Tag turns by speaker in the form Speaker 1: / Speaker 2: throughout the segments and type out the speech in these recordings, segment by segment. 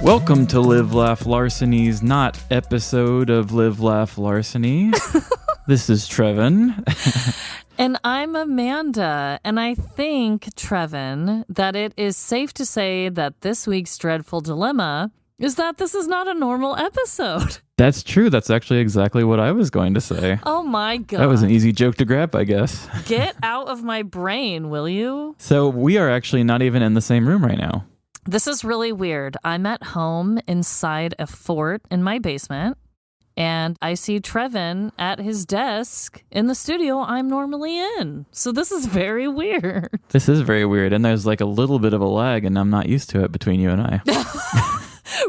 Speaker 1: Welcome to Live Laugh Larceny's not episode of Live Laugh Larceny. This is Trevin.
Speaker 2: And I'm Amanda, and I think, Trevin, that it is safe to say that this week's dreadful dilemma is that this is not a normal episode.
Speaker 1: That's true. That's actually exactly what I was going to say.
Speaker 2: Oh my God.
Speaker 1: That was an easy joke to grab, I guess.
Speaker 2: Get out of my brain, will you?
Speaker 1: So we are actually not even in the same room right now.
Speaker 2: This is really weird. I'm at home inside a fort in my basement, and I see Trevin at his desk in the studio I'm normally in. So this is very weird.
Speaker 1: This is very weird, and there's like a little bit of a lag, and I'm not used to it between you and I.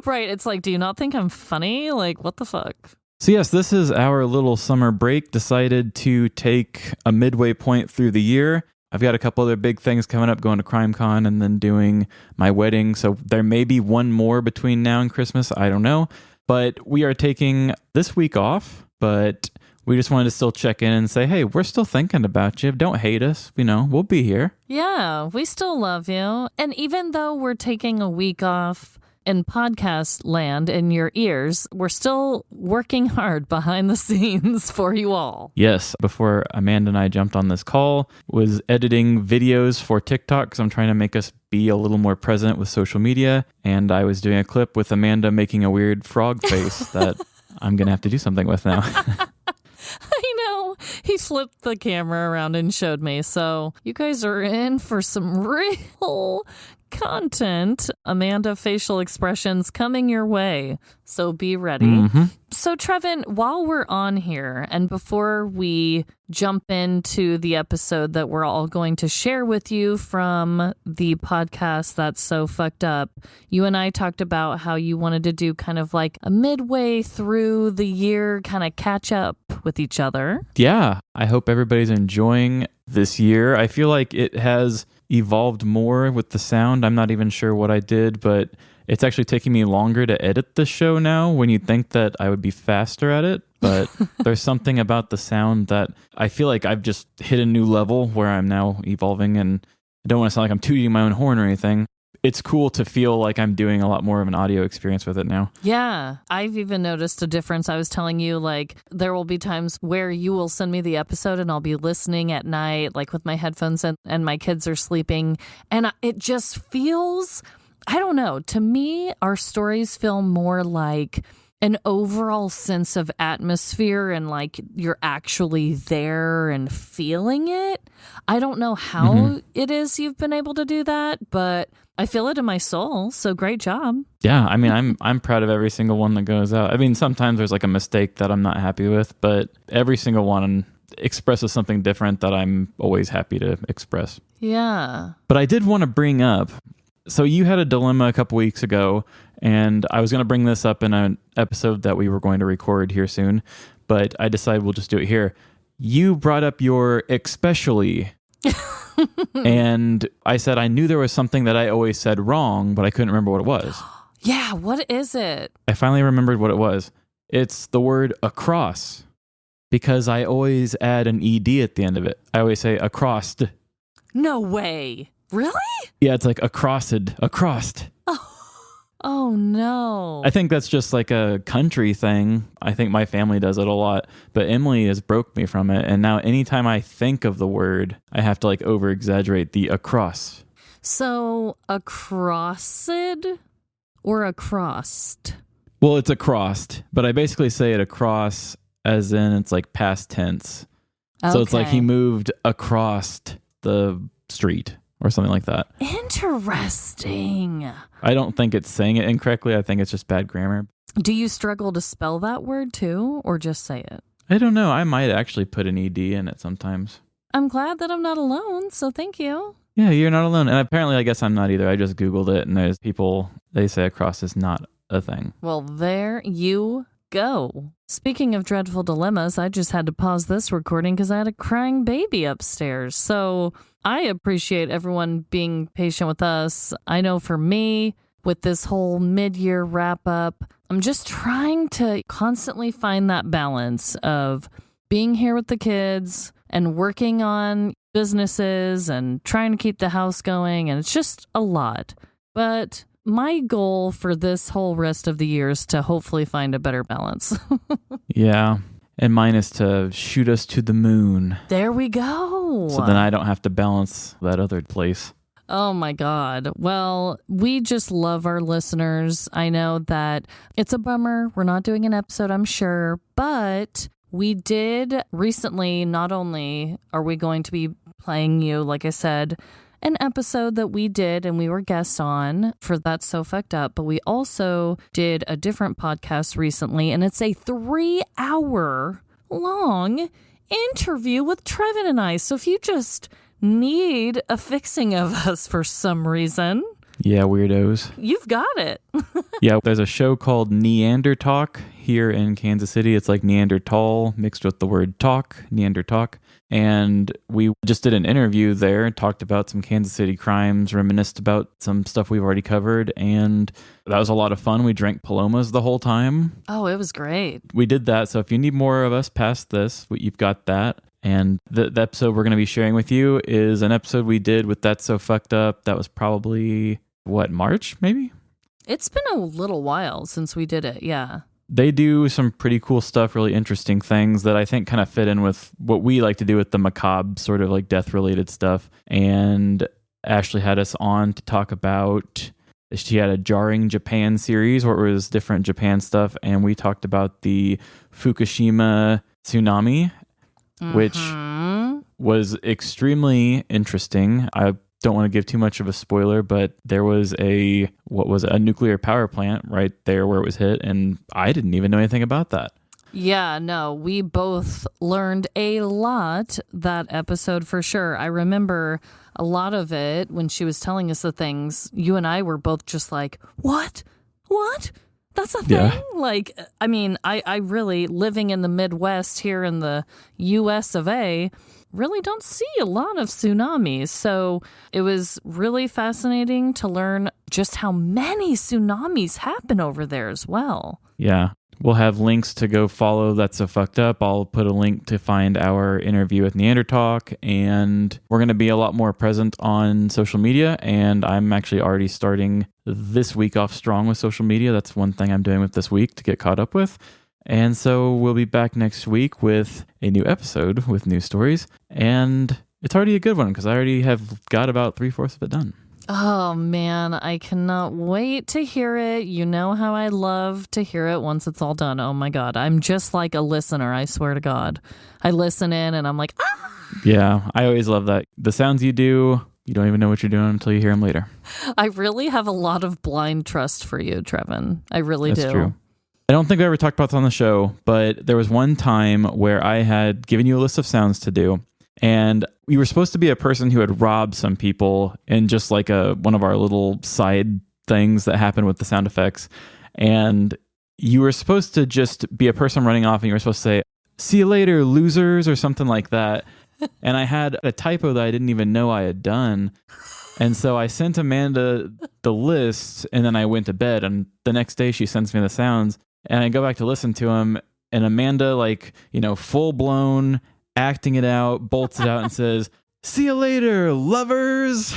Speaker 2: Right. It's like, do you not think I'm funny? Like, what the fuck?
Speaker 1: So yes, this is our little summer break. Decided to take a midway point through the year. I've got a couple other big things coming up, going to CrimeCon and then doing my wedding. So there may be one more between now and Christmas. I don't know. But we are taking this week off, but we just wanted to still check in and say, hey, we're still thinking about you. Don't hate us. You know, we'll be here.
Speaker 2: Yeah, we still love you. And even though we're taking a week off in podcast land in your ears, we're still working hard behind the scenes for you all.
Speaker 1: Yes. Before Amanda and I jumped on this call, was editing videos for TikTok because I'm trying to make us be a little more present with social media. And I was doing a clip with Amanda making a weird frog face that I'm going to have to do something with now.
Speaker 2: I know. He flipped the camera around and showed me. So you guys are in for some real content. Amanda facial expressions coming your way. So be ready.
Speaker 1: Mm-hmm.
Speaker 2: So Trevin, while we're on here and before we jump into the episode that we're all going to share with you from the podcast That's So Fucked Up, you and I talked about how you wanted to do kind of like a midway through the year kind of catch up with each other.
Speaker 1: Yeah, I hope everybody's enjoying this year. I feel like it has evolved more with the sound. I'm not even sure what I did, but it's actually taking me longer to edit the show now when you think that I would be faster at it. But there's something about the sound that I feel like I've just hit a new level where I'm now evolving, and I don't want to sound like I'm tooting my own horn or anything. It's cool to feel like I'm doing a lot more of an audio experience with it now.
Speaker 2: Yeah, I've even noticed a difference. I was telling you, like, there will be times where you will send me the episode and I'll be listening at night, like with my headphones and my kids are sleeping. And it just feels, I don't know, to me, our stories feel more like an overall sense of atmosphere and like you're actually there and feeling it. I don't know how it is you've been able to do that, but I feel it in my soul. So great job.
Speaker 1: Yeah, I mean, I'm proud of every single one that goes out. I mean, sometimes there's like a mistake that I'm not happy with, but every single one expresses something different that I'm always happy to express.
Speaker 2: Yeah.
Speaker 1: But I did want to bring up, so you had a dilemma a couple weeks ago, and I was going to bring this up in an episode that we were going to record here soon, but I decided we'll just do it here. You brought up your especially, and I said I knew there was something that I always said wrong, but I couldn't remember what it was.
Speaker 2: Yeah, what is it?
Speaker 1: I finally remembered what it was. It's the word across, because I always add an ED at the end of it. I always say acrossed.
Speaker 2: No way. Really?
Speaker 1: Yeah, it's like acrossed, acrossed.
Speaker 2: Oh, no.
Speaker 1: I think that's just like a country thing. I think my family does it a lot, but Emily has broke me from it. And now anytime I think of the word, I have to like over exaggerate the across.
Speaker 2: So acrossed or acrossed?
Speaker 1: Well, it's acrossed, but I basically say it across as in it's like past tense. Okay. So it's like he moved across the street or something like that.
Speaker 2: Interesting.
Speaker 1: I don't think it's saying it incorrectly. I think it's just bad grammar.
Speaker 2: Do you struggle to spell that word too, or just say it?
Speaker 1: I don't know. I might actually put an ED in it sometimes.
Speaker 2: I'm glad that I'm not alone, so thank you.
Speaker 1: Yeah, you're not alone. And apparently, I guess I'm not either. I just Googled it, and there's people, they say across is not a thing.
Speaker 2: Well, there you go. Speaking of dreadful dilemmas, I just had to pause this recording because I had a crying baby upstairs. So I appreciate everyone being patient with us. I know for me, with this whole mid-year wrap-up, I'm just trying to constantly find that balance of being here with the kids and working on businesses and trying to keep the house going. And it's just a lot. But my goal for this whole rest of the year is to hopefully find a better balance.
Speaker 1: Yeah. And mine is to shoot us to the moon.
Speaker 2: There we go.
Speaker 1: So then I don't have to balance that other place.
Speaker 2: Oh my God. Well, we just love our listeners. I know that it's a bummer. We're not doing an episode, I'm sure, but we did recently, not only are we going to be playing you, like I said, an episode that we did and we were guests on for That's So Fucked Up, but we also did a different podcast recently, and it's a 3-hour long interview with Trevin and I. So if you just need a fixing of us for some reason,
Speaker 1: yeah, weirdos,
Speaker 2: you've got it.
Speaker 1: Yeah, there's a show called Neanderthal here in Kansas City. It's like Neanderthal mixed with the word talk, Neanderthal. And we just did an interview there, talked about some Kansas City crimes, reminisced about some stuff we've already covered, and that was a lot of fun. We drank Palomas the whole time.
Speaker 2: Oh, it was great.
Speaker 1: We did that, so if you need more of us past this, you've got that. And the episode we're going to be sharing with you is an episode we did with That's So Fucked Up. That was probably, March, maybe?
Speaker 2: It's been a little while since we did it, yeah.
Speaker 1: They do some pretty cool stuff, really interesting things that I think kind of fit in with what we like to do with the macabre sort of like death-related stuff. And Ashley had us on to talk about, she had a Jarring Japan series where it was different Japan stuff. And we talked about the Fukushima tsunami, which was extremely interesting. I don't want to give too much of a spoiler, but there was a nuclear power plant right there where it was hit, and I didn't even know anything about that.
Speaker 2: Yeah, no, we both learned a lot that episode for sure. I remember a lot of it when she was telling us the things. You and I were both just like, what? That's a thing?
Speaker 1: Yeah.
Speaker 2: Like, I mean, I really, living in the Midwest here in the US of A, really don't see a lot of tsunamis. So it was really fascinating to learn just how many tsunamis happen over there as well.
Speaker 1: Yeah. We'll have links to go follow That's So Fucked Up. I'll put a link to find our interview with Neanderthal, and we're going to be a lot more present on social media, and I'm actually already starting this week off strong with social media. That's one thing I'm doing with this week to get caught up with. And so we'll be back next week with a new episode with new stories, and it's already a good one because I already have got about 3/4 of it done.
Speaker 2: Oh, man, I cannot wait to hear it. You know how I love to hear it once it's all done. Oh, my God. I'm just like a listener, I swear to God. I listen in and I'm like, ah!
Speaker 1: Yeah, I always love that. The sounds you do, you don't even know what you're doing until you hear them later.
Speaker 2: I really have a lot of blind trust for you, Trevin. I really do.
Speaker 1: That's true. I don't think I ever talked about this on the show, but there was one time where I had given you a list of sounds to do. And you were supposed to be a person who had robbed some people in just like one of our little side things that happened with the sound effects. And you were supposed to just be a person running off, and you were supposed to say, "See you later, losers," or something like that. And I had a typo that I didn't even know I had done. And so I sent Amanda the list, and then I went to bed. And the next day she sends me the sounds, and I go back to listen to them. And Amanda, full blown, acting it out, bolts it out and says, "See you later, lovers."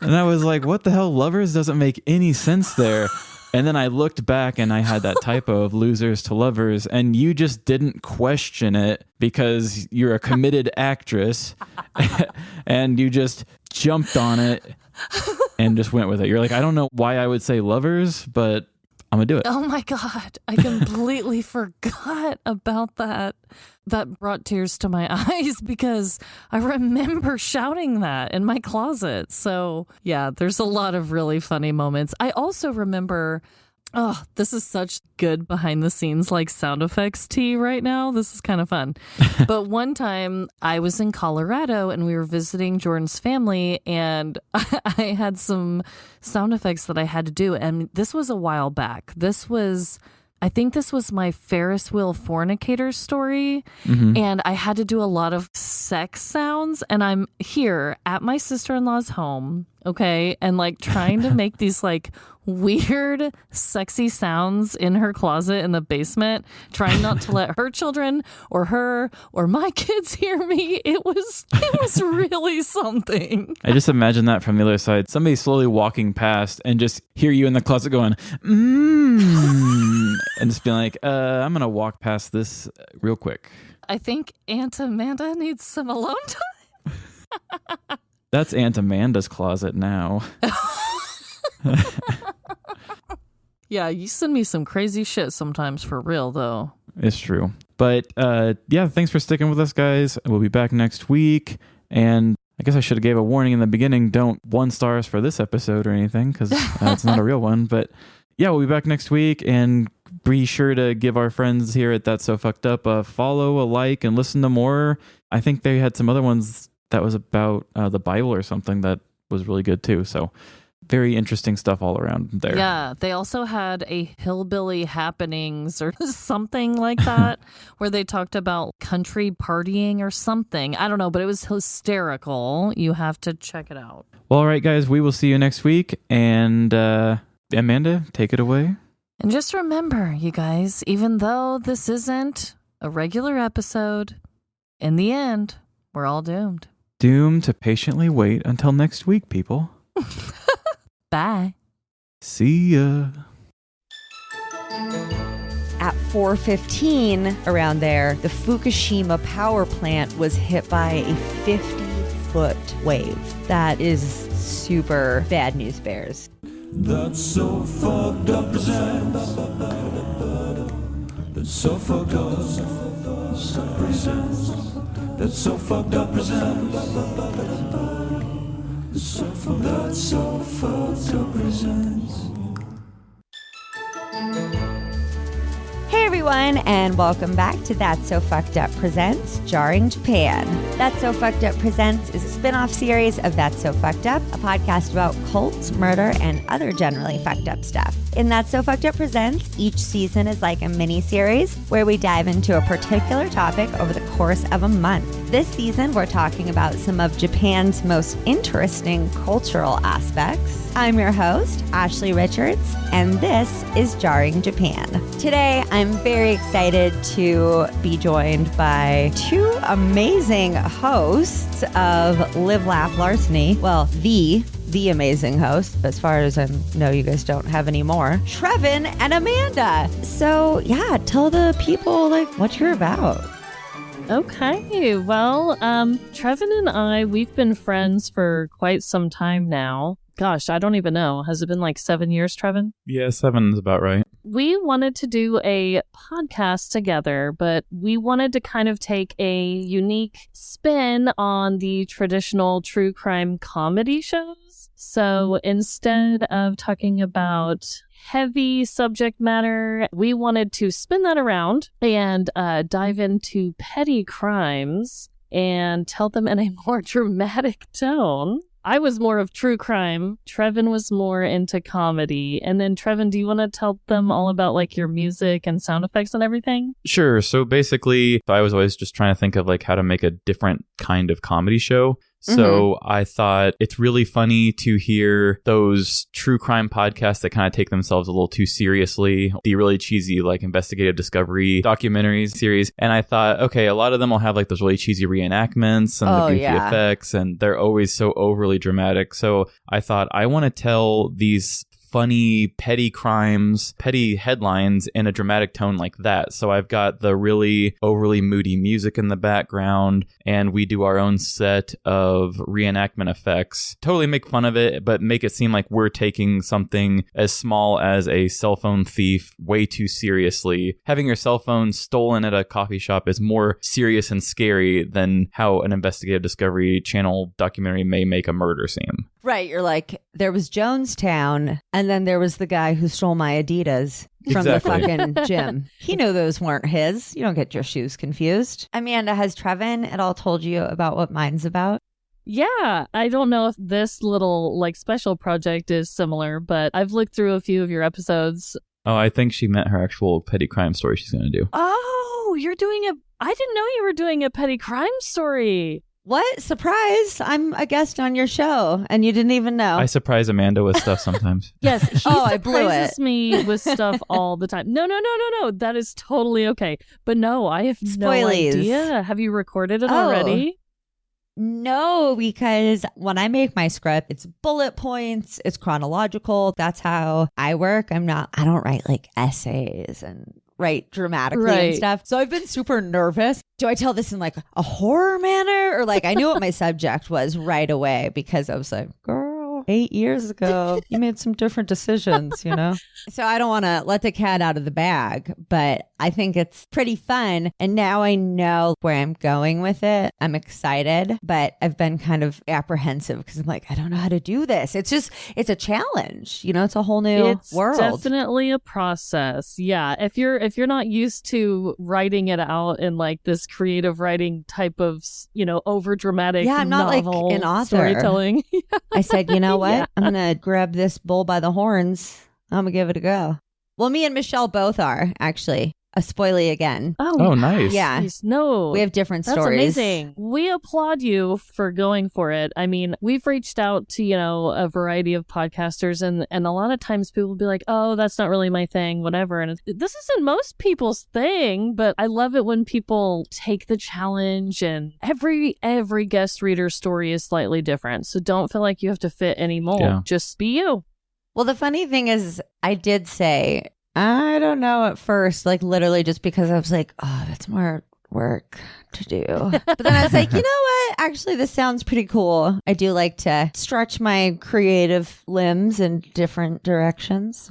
Speaker 1: And I was like, what the hell? Lovers doesn't make any sense there. And then I looked back and I had that typo of losers to lovers, and you just didn't question it because you're a committed actress and you just jumped on it and just went with it. You're like, I don't know why I would say lovers, but I'm going to do it.
Speaker 2: Oh my God. I completely forgot about that. That brought tears to my eyes because I remember shouting that in my closet. So yeah, there's a lot of really funny moments. I also remember, this is such good behind the scenes like sound effects tea right now. This is kind of fun. But one time I was in Colorado and we were visiting Jordan's family, and I had some sound effects that I had to do. And this was a while back. I think this was my Ferris wheel fornicator story. Mm-hmm. And I had to do a lot of sex sounds. And I'm here at my sister-in-law's home Okay. And like trying to make these like weird, sexy sounds in her closet in the basement, trying not to let her children or her or my kids hear me. It was really something.
Speaker 1: I just imagine that from the other side. Somebody slowly walking past and just hear you in the closet going, and just being like, I'm going to walk past this real quick.
Speaker 2: I think Aunt Amanda needs some alone time.
Speaker 1: That's Aunt Amanda's closet now.
Speaker 2: Yeah, you send me some crazy shit sometimes for real, though.
Speaker 1: It's true. But yeah, thanks for sticking with us, guys. We'll be back next week. And I guess I should have gave a warning in the beginning. Don't 1 stars for this episode or anything, because it's not a real one. But yeah, we'll be back next week. And be sure to give our friends here at That's So Fucked Up a follow, a like, and listen to more. I think they had some other ones that was about the Bible or something that was really good too. So very interesting stuff all around there.
Speaker 2: Yeah, they also had a Hillbilly Happenings or something like that where they talked about country partying or something. I don't know, but it was hysterical. You have to check it out.
Speaker 1: Well, all right, guys, we will see you next week. And Amanda, take it away.
Speaker 2: And just remember, you guys, even though this isn't a regular episode, in the end, we're all doomed.
Speaker 1: Doomed to patiently wait until next week, people.
Speaker 2: Bye.
Speaker 1: See ya.
Speaker 3: At 4:15, around there, the Fukushima power plant was hit by a 50-foot wave. That is super bad news, bears.
Speaker 4: That's so fucked up presents. That's so fucked up presents. That's so fucked up presents. That's so fucked up presents.
Speaker 3: Hey everyone, and welcome back to That's So Fucked Up Presents Jarring Japan. That's So Fucked Up Presents is a spin-off series of That's So Fucked Up, a podcast about cults, murder, and other generally fucked up stuff. In That's So Fucked Up Presents, each season is like a mini-series where we dive into a particular topic over the course of a month. This season, we're talking about some of Japan's most interesting cultural aspects. I'm your host, Ashley Richards, and this is Jarring Japan. Today, I'm very excited to be joined by 2 amazing hosts of Live, Laugh, Larceny. Well, the amazing host, as far as I know you guys don't have any more, Trevin and Amanda. So yeah, tell the people like what you're about.
Speaker 2: Okay, well, Trevin and I, we've been friends for quite some time now. Gosh, I don't even know. Has it been like 7 years, Trevin?
Speaker 1: Yeah, 7 is about right.
Speaker 2: We wanted to do a podcast together, but we wanted to kind of take a unique spin on the traditional true crime comedy shows. So instead of talking about heavy subject matter, we wanted to spin that around and dive into petty crimes and tell them in a more dramatic tone. I was more of true crime. Trevin was more into comedy. And then Trevin, do you want to tell them all about like your music and sound effects and everything?
Speaker 1: Sure. So basically, I was always just trying to think of like how to make a different kind of comedy show. So I thought it's really funny to hear those true crime podcasts that kind of take themselves a little too seriously, the really cheesy like investigative discovery documentaries series. And I thought, okay, a lot of them will have like those really cheesy reenactments and the goofy effects, and they're always so overly dramatic. So I thought I want to tell these funny, petty crimes, petty headlines in a dramatic tone like that. So I've got the really overly moody music in the background, and we do our own set of reenactment effects. Totally make fun of it, but make it seem like we're taking something as small as a cell phone thief way too seriously. Having your cell phone stolen at a coffee shop is more serious and scary than how an investigative Discovery Channel documentary may make a murder seem.
Speaker 3: Right, you're like, there was Jonestown, and then there was the guy who stole my Adidas from the fucking gym. He knew those weren't his. You don't get your shoes confused. Amanda, has Trevin at all told you about what mine's about?
Speaker 2: Yeah, I don't know if this little like special project is similar, but I've looked through a few of your episodes.
Speaker 1: Oh, I think she meant her actual petty crime story she's going to do.
Speaker 2: Oh, you're doing I didn't know you were doing a petty crime story.
Speaker 3: What? Surprise! I'm a guest on your show and you didn't even know.
Speaker 1: I surprise Amanda with stuff sometimes.
Speaker 2: Yes, he
Speaker 3: I blew
Speaker 2: surprises
Speaker 3: it.
Speaker 2: me with stuff all the time. No. That is totally okay. But no, I have no
Speaker 3: Spoilies.
Speaker 2: idea. Have you recorded it
Speaker 3: Oh.
Speaker 2: already?
Speaker 3: No, because when I make my script, it's bullet points, it's chronological. That's how I work. I don't write like essays and write dramatically and stuff. So I've been super nervous. Do I tell this in like a horror manner? Or like I knew what my subject was right away because I was like, girl, 8 years ago, you made some different decisions, you know? So I don't want to let the cat out of the bag, but I think it's pretty fun. And now I know where I'm going with it. I'm excited, but I've been kind of apprehensive because I'm like, I don't know how to do this. It's a challenge. You know, it's a whole new world.
Speaker 2: It's definitely a process. Yeah. If you're not used to writing it out in like this creative writing type of, over dramatic
Speaker 3: I'm not like
Speaker 2: novel
Speaker 3: an author.
Speaker 2: storytelling.
Speaker 3: I said, you know what?
Speaker 2: Yeah.
Speaker 3: I'm going to grab this bull by the horns. I'm going to give it a go. Well, me and Michelle both are, actually. A spoilie again.
Speaker 1: Oh, nice.
Speaker 3: Yeah.
Speaker 2: Jeez, no.
Speaker 3: We have different
Speaker 2: That's
Speaker 3: stories.
Speaker 2: amazing. We applaud you for going for it. I mean, we've reached out to, a variety of podcasters and a lot of times people will be like, oh, that's not really my thing, whatever. And this isn't most people's thing, but I love it when people take the challenge and every guest reader's story is slightly different. So don't feel like you have to fit any mold.
Speaker 1: Yeah.
Speaker 2: Just be you.
Speaker 3: Well, the funny thing is, I did say, I don't know at first, like literally just because I was like, oh, that's more work to do. But then I was like, you know what? Actually, this sounds pretty cool. I do like to stretch my creative limbs in different directions.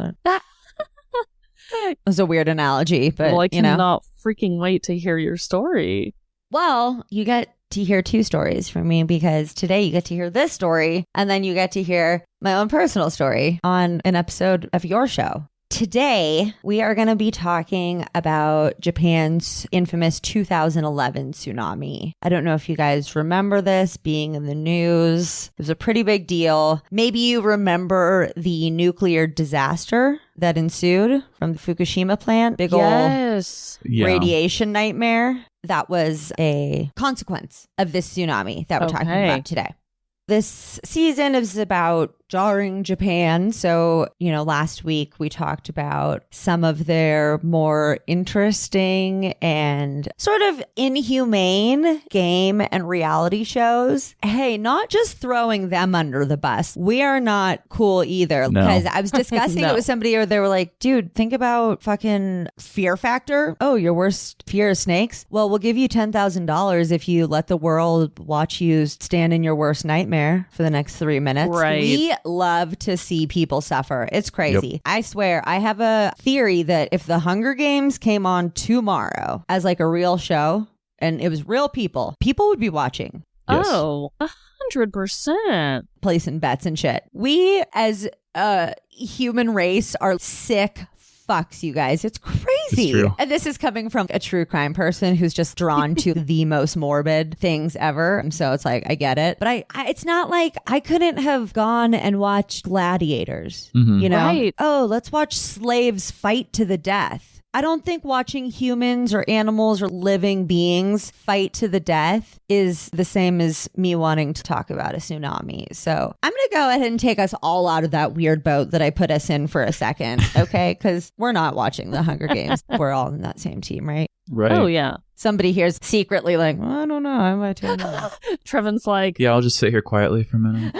Speaker 3: It was a weird analogy, but
Speaker 2: Well, I
Speaker 3: you know.
Speaker 2: cannot freaking wait to hear your story.
Speaker 3: Well, you get to hear 2 stories from me because today you get to hear this story and then you get to hear my own personal story on an episode of your show. Today, we are going to be talking about Japan's infamous 2011 tsunami. I don't know if you guys remember this being in the news. It was a pretty big deal. Maybe you remember the nuclear disaster that ensued from the Fukushima plant. Big
Speaker 2: Yes.
Speaker 1: Yeah.
Speaker 3: radiation nightmare. That was a consequence of this tsunami that we're talking about today. This season is about jarring Japan. So, last week we talked about some of their more interesting and sort of inhumane game and reality shows. Hey, not just throwing them under the bus. We are not cool either.
Speaker 1: No.
Speaker 3: Because I was discussing it with somebody or they were like, dude, think about fucking Fear Factor. Oh, your worst fear is snakes? Well, we'll give you $10,000 if you let the world watch you stand in your worst nightmare for the next 3 minutes.
Speaker 2: Right.
Speaker 3: We love to see people suffer. It's crazy.
Speaker 1: Yep.
Speaker 3: I swear, I have a theory that if the Hunger Games came on tomorrow as like a real show and it was real people would be watching.
Speaker 1: Yes.
Speaker 2: Oh, 100%.
Speaker 3: Placing bets and shit. We as a human race are sick fucks, you guys. It's crazy.
Speaker 1: It's true.
Speaker 3: And this is coming from a true crime person who's just drawn to the most morbid things ever. And so it's like, I get it. But I it's not like I couldn't have gone and watched Gladiators, you know?
Speaker 2: Right.
Speaker 3: Oh, let's watch slaves fight to the death. I don't think watching humans or animals or living beings fight to the death is the same as me wanting to talk about a tsunami. So I'm going to go ahead and take us all out of that weird boat that I put us in for a second, okay? Because we're not watching the Hunger Games. We're all in that same team, right?
Speaker 1: Right.
Speaker 2: Oh, yeah.
Speaker 3: Somebody here's secretly like, well, I don't know. I might tune in.
Speaker 2: Trevin's like,
Speaker 1: Yeah, I'll just sit here quietly for a minute.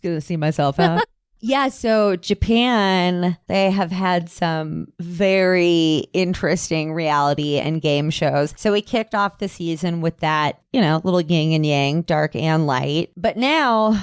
Speaker 3: Gonna see myself out. Yeah, so Japan, they have had some very interesting reality and game shows. So we kicked off the season with that, little yin and yang, dark and light. But now,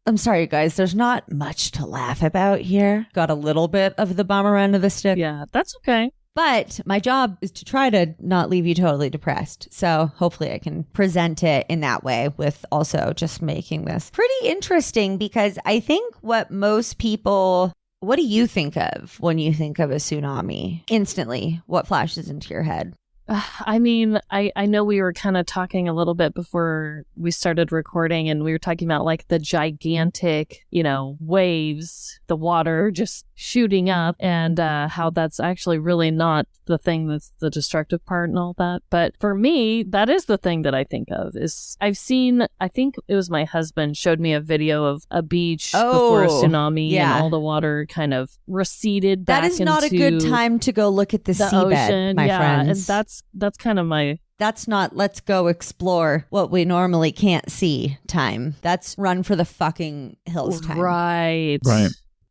Speaker 3: I'm sorry, guys, there's not much to laugh about here. Got a little bit of the bummer end of the stick.
Speaker 2: yeah, that's okay.
Speaker 3: But my job is to try to not leave you totally depressed. So hopefully I can present it in that way with also just making this pretty interesting because I think what do you think of when you think of a tsunami? Instantly, what flashes into your head?
Speaker 2: I mean, I know we were kind of talking a little bit before we started recording, and we were talking about like the gigantic, waves, the water just shooting up, and how that's actually really not the thing that's the destructive part and all that. But for me, that is the thing that I think of. Is I think it was my husband showed me a video of a beach before a tsunami, and all the water kind of receded back.
Speaker 3: That is not a good time to go look at the seabed,
Speaker 2: ocean,
Speaker 3: my friends.
Speaker 2: And that's kind of my...
Speaker 3: That's not let's go explore what we normally can't see time. That's run for the fucking hills time.
Speaker 2: Right.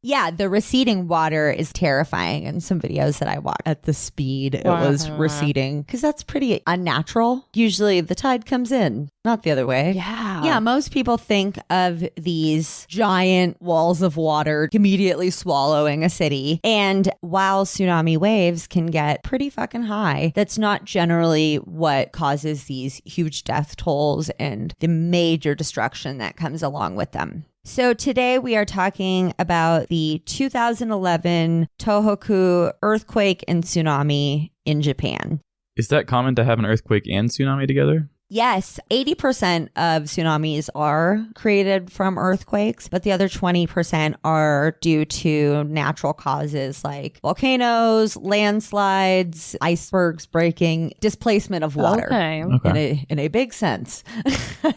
Speaker 3: Yeah, the receding water is terrifying. In some videos that I watched at the speed it was receding, because that's pretty unnatural. Usually the tide comes in, not the other way. Yeah, most people think of these giant walls of water immediately swallowing a city. And while tsunami waves can get pretty fucking high, that's not generally what causes these huge death tolls and the major destruction that comes along with them. So today we are talking about the 2011 Tohoku earthquake and tsunami in Japan.
Speaker 1: Is that common to have an earthquake and tsunami together?
Speaker 3: Yes, 80% of tsunamis are created from earthquakes, but the other 20% are due to natural causes like volcanoes, landslides, icebergs breaking, displacement of water.
Speaker 2: Okay.
Speaker 3: In a big sense.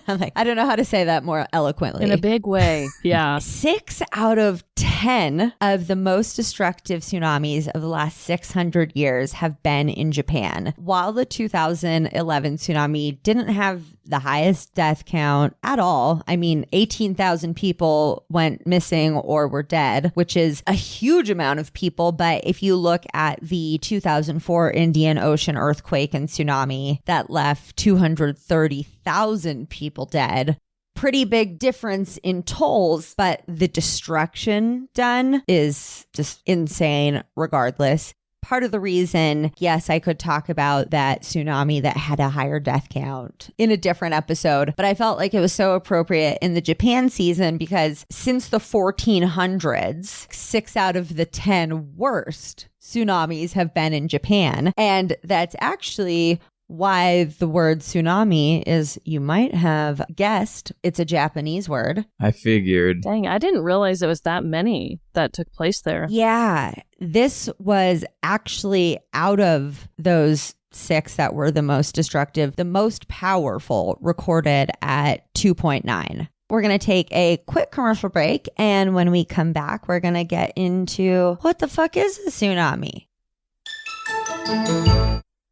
Speaker 3: I'm like, I don't know how to say that more eloquently.
Speaker 2: In a big way, yeah.
Speaker 3: 6 out of 10 of the most destructive tsunamis of the last 600 years have been in Japan. While the 2011 tsunami didn't have the highest death count at all. I mean, 18,000 people went missing or were dead, which is a huge amount of people. But if you look at the 2004 Indian Ocean earthquake and tsunami that left 230,000 people dead, pretty big difference in tolls, but the destruction done is just insane regardless. Part of the reason, yes, I could talk about that tsunami that had a higher death count in a different episode, but I felt like it was so appropriate in the Japan season because since the 1400s, 6 out of the 10 worst tsunamis have been in Japan. And that's actually why the word tsunami is, you might have guessed, it's a Japanese word.
Speaker 1: I figured.
Speaker 2: Dang, I didn't realize it was that many that took place there.
Speaker 3: Yeah, this was actually out of those 6 that were the most destructive, the most powerful, recorded at 2.9. We're going to take a quick commercial break, and when we come back, we're going to get into what the fuck is a tsunami?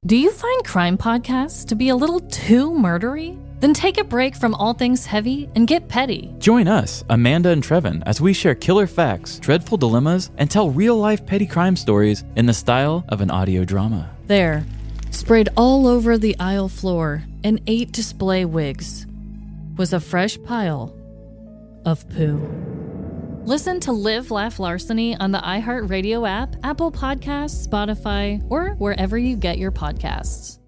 Speaker 2: Do you find crime podcasts to be a little too murdery? Then take a break from all things heavy and get petty.
Speaker 1: Join us, Amanda and Trevin, as we share killer facts, dreadful dilemmas, and tell real-life petty crime stories in the style of an audio drama.
Speaker 2: There, sprayed all over the aisle floor and 8 display wigs, was a fresh pile of poo. Listen to Live, Laugh, Larceny on the iHeartRadio app, Apple Podcasts, Spotify, or wherever you get your podcasts.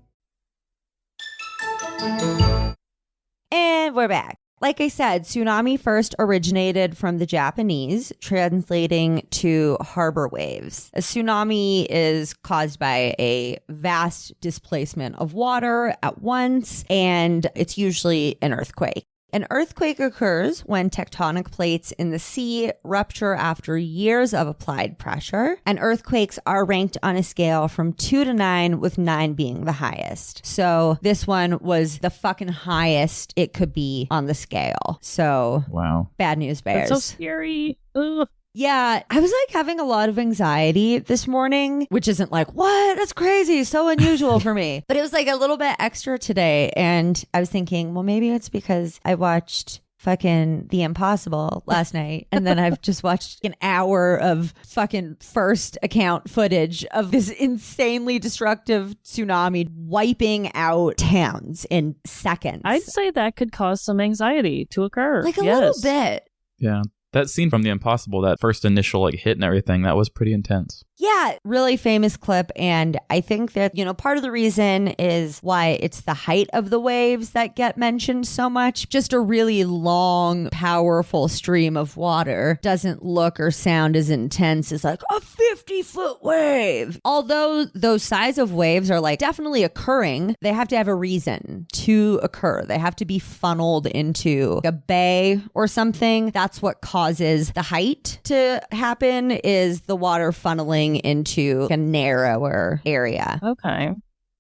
Speaker 3: And we're back. Like I said, tsunami first originated from the Japanese, translating to harbor waves. A tsunami is caused by a vast displacement of water at once, and it's usually an earthquake. An earthquake occurs when tectonic plates in the sea rupture after years of applied pressure, and earthquakes are ranked on a scale from 2 to 9, with 9 being the highest. So this one was the fucking highest it could be on the scale. So
Speaker 1: wow,
Speaker 3: bad news bears.
Speaker 2: That's so scary. Ugh.
Speaker 3: Yeah, I was like having a lot of anxiety this morning, which isn't like, what? That's crazy. So unusual for me. But it was like a little bit extra today. And I was thinking, well, maybe it's because I watched fucking The Impossible last night. And then I've just watched an hour of fucking first account footage of this insanely destructive tsunami wiping out towns in seconds.
Speaker 2: I'd say that could cause some anxiety to occur.
Speaker 3: Like a little bit.
Speaker 1: Yeah. That scene from The Impossible, that first initial like hit and everything, that was pretty intense.
Speaker 3: Yeah, really famous clip. And I think that, part of the reason is why it's the height of the waves that get mentioned so much. Just a really long, powerful stream of water doesn't look or sound as intense as like a 50-foot wave. Although those size of waves are like definitely occurring, they have to have a reason to occur. They have to be funneled into a bay or something. That's what causes the height to happen, is the water funneling into a narrower area.
Speaker 2: Okay.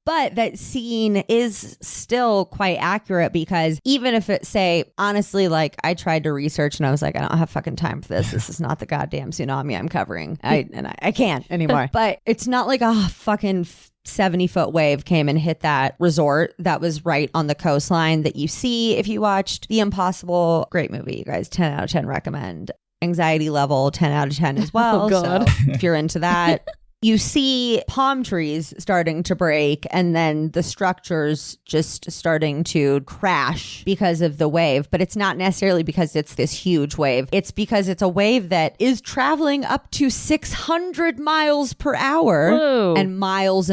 Speaker 3: But that scene is still quite accurate, because even if it say, honestly, like I tried to research and I was like, I don't have fucking time for this. This is not the goddamn tsunami I'm covering. I can't anymore. But it's not like a fucking 70-foot wave came and hit that resort that was right on the coastline that you see if you watched The Impossible. Great movie, you guys. 10 out of 10 recommend. Anxiety level 10 out of 10 as well.
Speaker 2: Oh, God.
Speaker 3: So if you're into that. You see palm trees starting to break, and then the structures just starting to crash because of the wave. But it's not necessarily because it's this huge wave. It's because it's a wave that is traveling up to 600 miles per hour.
Speaker 2: Whoa.
Speaker 3: And miles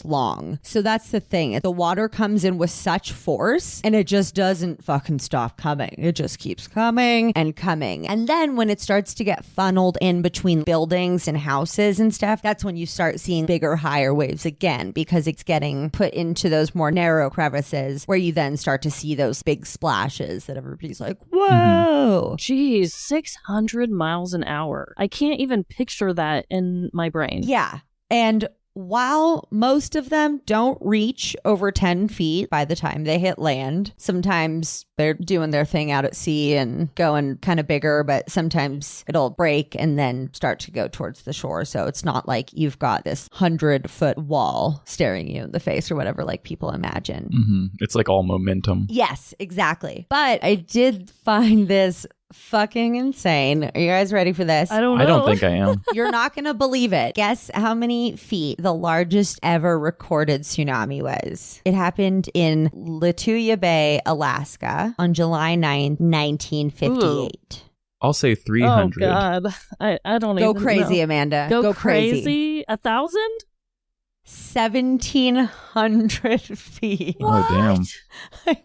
Speaker 3: long. So that's the thing. The water comes in with such force, and it just doesn't fucking stop coming. It just keeps coming and coming. And then when it starts to get funneled in between buildings and houses and stuff, that's when you start seeing bigger, higher waves again, because it's getting put into those more narrow crevices where you then start to see those big splashes that everybody's like, whoa.
Speaker 2: Geez, 600 miles an hour. I can't even picture that in my brain.
Speaker 3: Yeah. And while most of them don't reach over 10 feet by the time they hit land, sometimes they're doing their thing out at sea and going kind of bigger, but sometimes it'll break and then start to go towards the shore. So it's not like you've got this 100-foot wall staring you in the face or whatever, like people imagine.
Speaker 1: Mm-hmm. It's like all momentum.
Speaker 3: Yes, exactly. But I did find this fucking insane. Are you guys ready for this?
Speaker 2: I don't know.
Speaker 1: I don't think I am.
Speaker 3: You're not going to believe it. Guess how many feet the largest ever recorded tsunami was. It happened in Lituya Bay, Alaska on July 9, 1958.
Speaker 2: Ooh.
Speaker 1: I'll say 300.
Speaker 2: Oh, God. I don't
Speaker 3: Go
Speaker 2: even
Speaker 3: crazy,
Speaker 2: know.
Speaker 3: Amanda.
Speaker 2: Go crazy? 1,000?
Speaker 3: 1,700 feet.
Speaker 1: Oh, damn.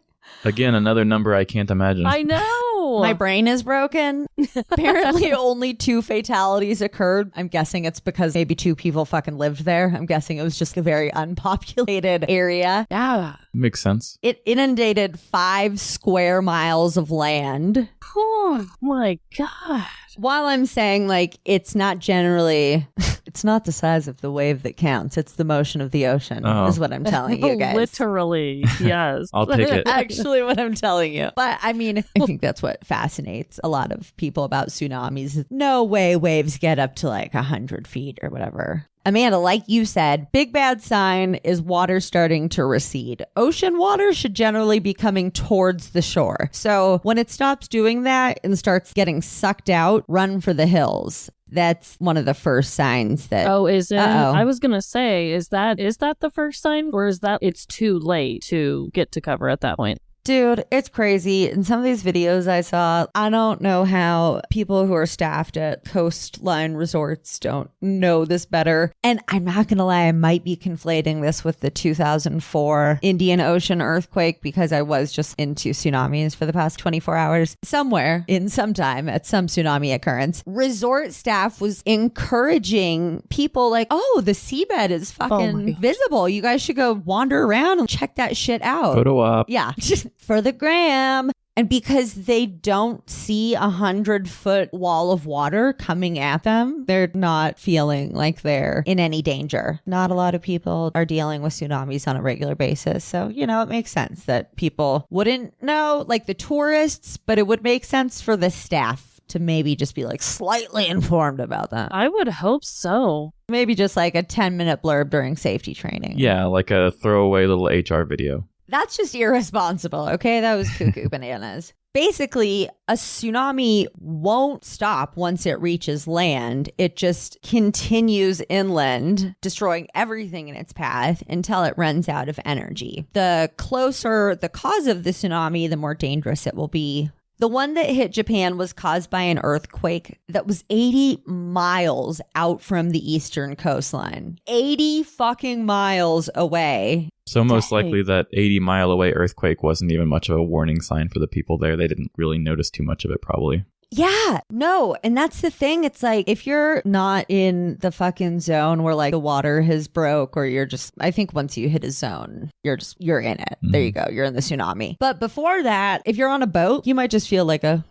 Speaker 1: Again, another number I can't imagine.
Speaker 2: I know.
Speaker 3: My brain is broken. Apparently only 2 fatalities occurred. I'm guessing it's because maybe 2 people fucking lived there. I'm guessing it was just a very unpopulated area.
Speaker 2: Yeah.
Speaker 1: Makes sense.
Speaker 3: It inundated 5 square miles of land.
Speaker 2: Oh, my God.
Speaker 3: While I'm saying, like, it's not generally, it's not the size of the wave that counts. It's the motion of the ocean, is what I'm telling you guys.
Speaker 2: Literally, yes.
Speaker 1: I'll take it.
Speaker 3: Actually, what I'm telling you. But I mean, I think that's what fascinates a lot of people about tsunamis. No way waves get up to like 100 feet or whatever. Amanda, like you said, big bad sign is water starting to recede. Ocean water should generally be coming towards the shore. So when it stops doing that and starts getting sucked out, run for the hills. That's one of the first signs that...
Speaker 2: Oh, is it?
Speaker 3: Uh-oh.
Speaker 2: I was going to say, is that the first sign? Or is that it's too late to get to cover at that point?
Speaker 3: Dude, it's crazy. In some of these videos I saw, I don't know how people who are staffed at coastline resorts don't know this better. And I'm not going to lie, I might be conflating this with the 2004 Indian Ocean earthquake, because I was just into tsunamis for the past 24 hours. Somewhere in some time at some tsunami occurrence, resort staff was encouraging people like, oh, the seabed is fucking visible. You guys should go wander around and check that shit out.
Speaker 1: Photo op.
Speaker 3: Yeah. For the gram. And because they don't see 100-foot wall of water coming at them, they're not feeling like they're in any danger. Not a lot of people are dealing with tsunamis on a regular basis. So, it makes sense that people wouldn't know, like the tourists, but it would make sense for the staff to maybe just be like slightly informed about that.
Speaker 2: I would hope so.
Speaker 3: Maybe just like a 10-minute blurb during safety training.
Speaker 1: Yeah, like a throwaway little HR video.
Speaker 3: That's just irresponsible, okay? That was cuckoo bananas. Basically, a tsunami won't stop once it reaches land. It just continues inland, destroying everything in its path until it runs out of energy. The closer the cause of the tsunami, the more dangerous it will be The one that hit Japan was caused by an earthquake that was 80 miles out from the eastern coastline. 80 fucking miles away.
Speaker 1: So most likely that 80-mile away earthquake wasn't even much of a warning sign for the people there. They didn't really notice too much of it, probably.
Speaker 3: Yeah, no. And that's the thing. It's like, if you're not in the fucking zone where like the water has broke, or you're just, I think once you hit a zone, you're in it. There you go. You're in the tsunami. But before that, if you're on a boat, you might just feel like a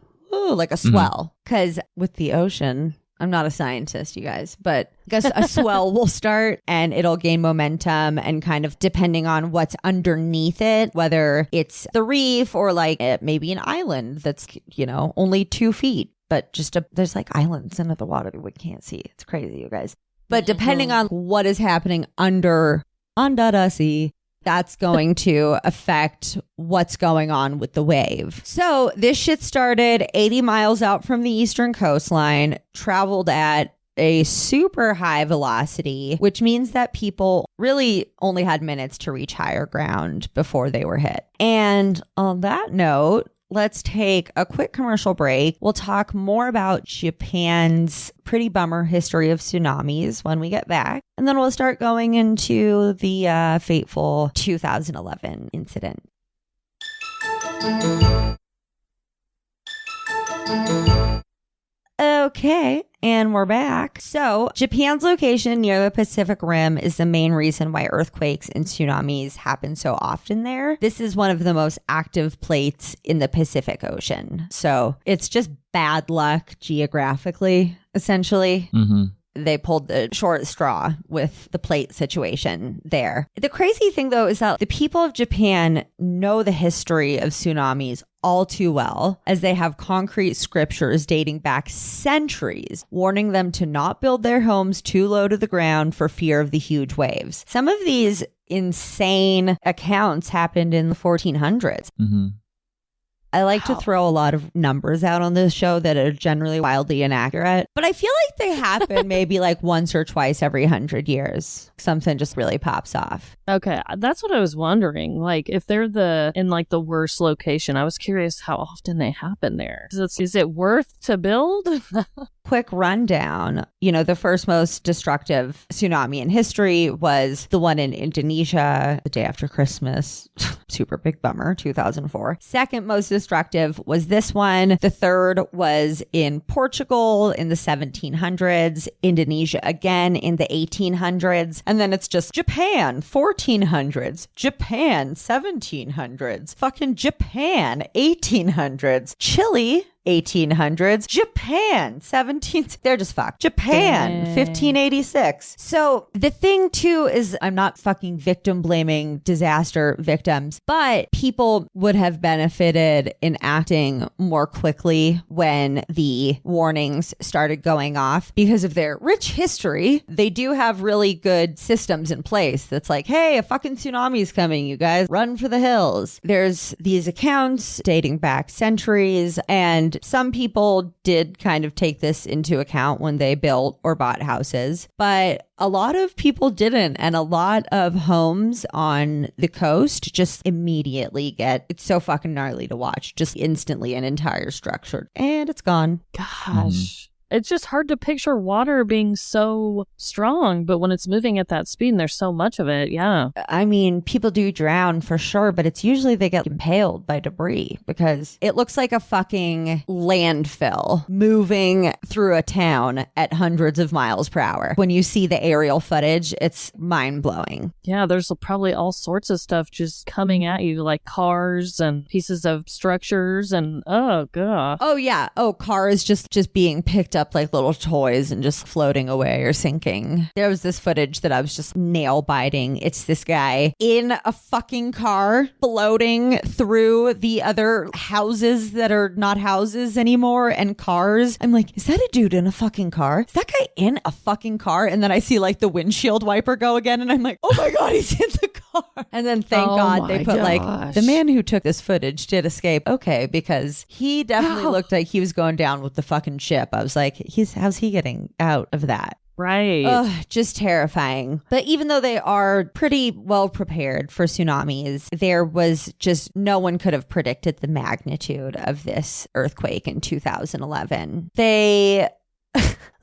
Speaker 3: swell. Because with the ocean, I'm not a scientist, you guys, but I guess a swell will start and it'll gain momentum, and kind of depending on what's underneath it, whether it's the reef or like maybe an island that's, only 2 feet, but there's like islands under the water that we can't see. It's crazy, you guys. But depending on what is happening under the sea, that's going to affect what's going on with the wave. So this shit started 80 miles out from the eastern coastline, traveled at a super high velocity, which means that people really only had minutes to reach higher ground before they were hit. And on that note, let's take a quick commercial break. We'll talk more about Japan's pretty bummer history of tsunamis when we get back. And then we'll start going into the fateful 2011 incident. Okay, and we're back. So, Japan's location near the Pacific Rim is the main reason why earthquakes and tsunamis happen so often there. This is one of the most active plates in the Pacific Ocean. So, it's just bad luck geographically, essentially. They pulled the short straw with the plate situation there. The crazy thing, though, is that the people of Japan know the history of tsunamis all too well, as they have concrete scriptures dating back centuries warning them to not build their homes too low to the ground for fear of the huge waves. Some of these insane accounts happened in the 1400s. I like to throw a lot of numbers out on this show that are generally wildly inaccurate, but I feel like they happen maybe like once or twice every 100 years. Something just really pops off.
Speaker 2: Okay, that's what I was wondering. Like, if they're in like the worst location, I was curious how often they happen there. Is it worth to build?
Speaker 3: Quick rundown. The first most destructive tsunami in history was the one in Indonesia the day after Christmas. Super big bummer, 2004. Second most destructive was this one. The third was in Portugal in the 1700s, Indonesia again in the 1800s, and then it's just Japan, 1400s, Japan, 1700s, fucking Japan, 1800s, Chile, 1800s, Japan, 17th. They're just fucked. Japan, 1586. So the thing too is, I'm not fucking victim blaming disaster victims, but people would have benefited in acting more quickly when the warnings started going off. Because of their rich history, they do have really good systems in place that's like, hey, a fucking tsunami is coming, you guys, run for the hills. There's these accounts dating back centuries, and some people did kind of take this into account when they built or bought houses, but a lot of people didn't. And a lot of homes on the coast just immediately it's so fucking gnarly to watch. Just instantly an entire structure and it's gone.
Speaker 2: Gosh. It's just hard to picture water being so strong, but when it's moving at that speed and there's so much of it, yeah.
Speaker 3: I mean, people do drown for sure, but it's usually they get impaled by debris because it looks like a fucking landfill moving through a town at hundreds of miles per hour. When you see the aerial footage, it's mind-blowing.
Speaker 2: Yeah, there's probably all sorts of stuff just coming at you, like cars and pieces of structures and, oh, God.
Speaker 3: Oh, yeah. Oh, cars just being picked up like little toys and just floating away or sinking. There was this footage that I was just nail biting. It's this guy in a fucking car floating through the other houses that are not houses anymore and cars. I'm like, is that a dude in a fucking car? Is that guy in a fucking car? And then I see like the windshield wiper go again and I'm like, oh my God, he's in the car. And then thank God they put like, the man who took this footage did escape. Okay, because he definitely looked like he was going down with the fucking ship. I was like, how's he getting out of that?
Speaker 2: Right.
Speaker 3: Ugh, just terrifying. But even though they are pretty well prepared for tsunamis, there was just no one could have predicted the magnitude of this earthquake in 2011.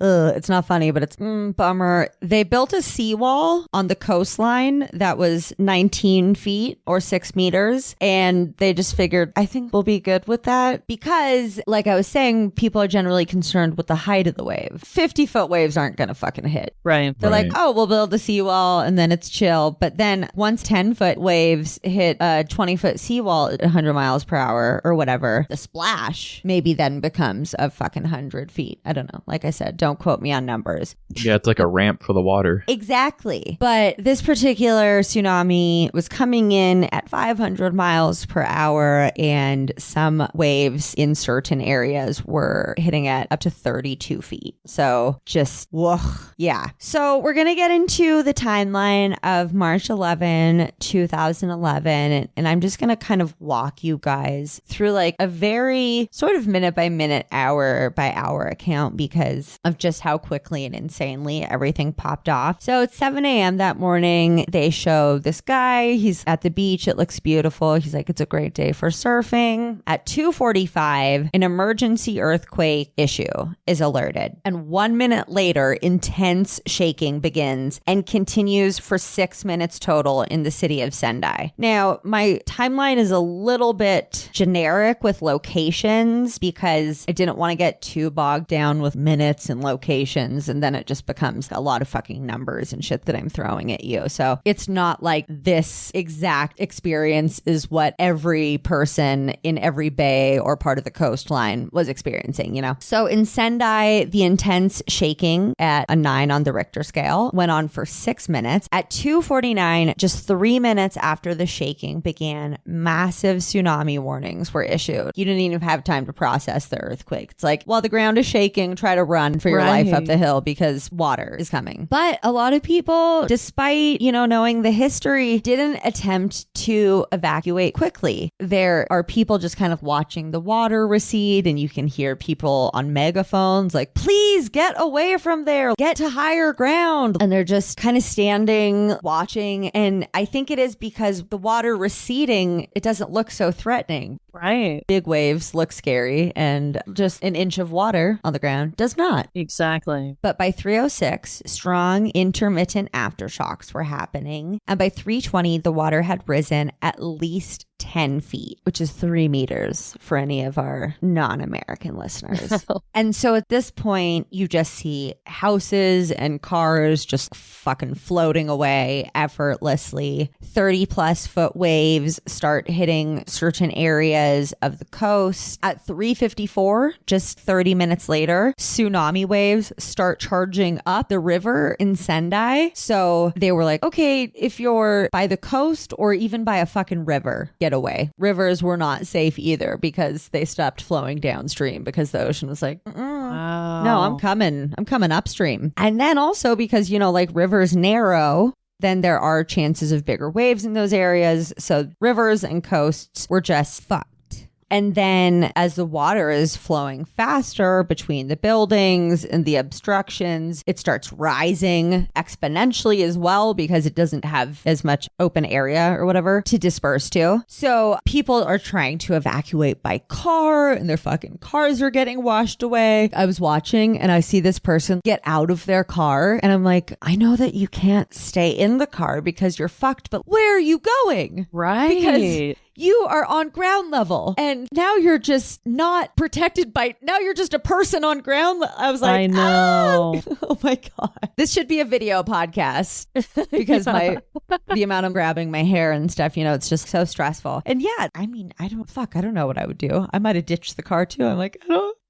Speaker 3: It's not funny, but it's bummer. They built a seawall on the coastline that was 19 feet or 6 meters. And they just figured, I think we'll be good with that. Because, like I was saying, people are generally concerned with the height of the wave. 50-foot waves aren't going to fucking hit.
Speaker 2: Right.
Speaker 3: They're like, oh, we'll build a seawall and then it's chill. But then once 10-foot waves hit a 20-foot seawall at 100 miles per hour or whatever, the splash maybe then becomes a fucking 100 feet. I don't know. Like I said, don't quote me on numbers.
Speaker 1: Yeah, it's like a ramp for the water.
Speaker 3: Exactly. But this particular tsunami was coming in at 500 miles per hour, and some waves in certain areas were hitting at up to 32 feet. So just, whoa. Yeah. So we're going to get into the timeline of March 11, 2011, and I'm just going to kind of walk you guys through like a very sort of minute by minute, hour by hour account because of just how quickly and insanely everything popped off. So it's 7 a.m. that morning. They show this guy. He's at the beach. It looks beautiful. He's like, it's a great day for surfing. At 2:45, an emergency earthquake issue is alerted. And 1 minute later, intense shaking begins and continues for 6 minutes total in the city of Sendai. Now, my timeline is a little bit generic with locations because I didn't want to get too bogged down with minutes and locations, and then it just becomes a lot of fucking numbers and shit that I'm throwing at you. So it's not like this exact experience is what every person in every bay or part of the coastline was experiencing, you know? So in Sendai, the intense shaking at a 9 on the Richter scale went on for 6 minutes. At 2:49, just 3 minutes after the shaking began, massive tsunami warnings were issued. You didn't even have time to process the earthquake. It's like, while the ground is shaking, try to run for your life up the hill because water is coming. But a lot of people, despite, knowing the history, didn't attempt to evacuate quickly. There are people just kind of watching the water recede, and you can hear people on megaphones like, please get away from there, get to higher ground. And they're just kind of standing, watching. And I think it is because the water receding, it doesn't look so threatening.
Speaker 2: Right.
Speaker 3: Big waves look scary, and just an inch of water on the ground does not.
Speaker 2: Exactly.
Speaker 3: But by 3:06, strong intermittent aftershocks were happening. And by 3:20, the water had risen at least 10 feet, which is 3 meters for any of our non-American listeners. And so at this point, you just see houses and cars just fucking floating away effortlessly. 30 plus foot waves start hitting certain areas of the coast. At 3:54, just 30 minutes later, tsunami waves start charging up the river in Sendai. So they were like, okay, if you're by the coast or even by a fucking river, get away. Rivers were not safe either because they stopped flowing downstream because the ocean was like,
Speaker 2: Wow.
Speaker 3: no, I'm coming upstream. And then also because, like rivers narrow, then there are chances of bigger waves in those areas. So rivers and coasts were just fucked. And then as the water is flowing faster between the buildings and the obstructions, it starts rising exponentially as well because it doesn't have as much open area or whatever to disperse to. So people are trying to evacuate by car and their fucking cars are getting washed away. I was watching and I see this person get out of their car and I'm like, I know that you can't stay in the car because you're fucked, but where are you going?
Speaker 2: Right.
Speaker 3: Because you are on ground level and now you're just not protected now you're just a person on ground. I was like,
Speaker 2: I know.
Speaker 3: Oh my God. This should be a video podcast because the amount I'm grabbing my hair and stuff, it's just so stressful. And yeah, I don't know what I would do. I might have ditched the car too. I'm like,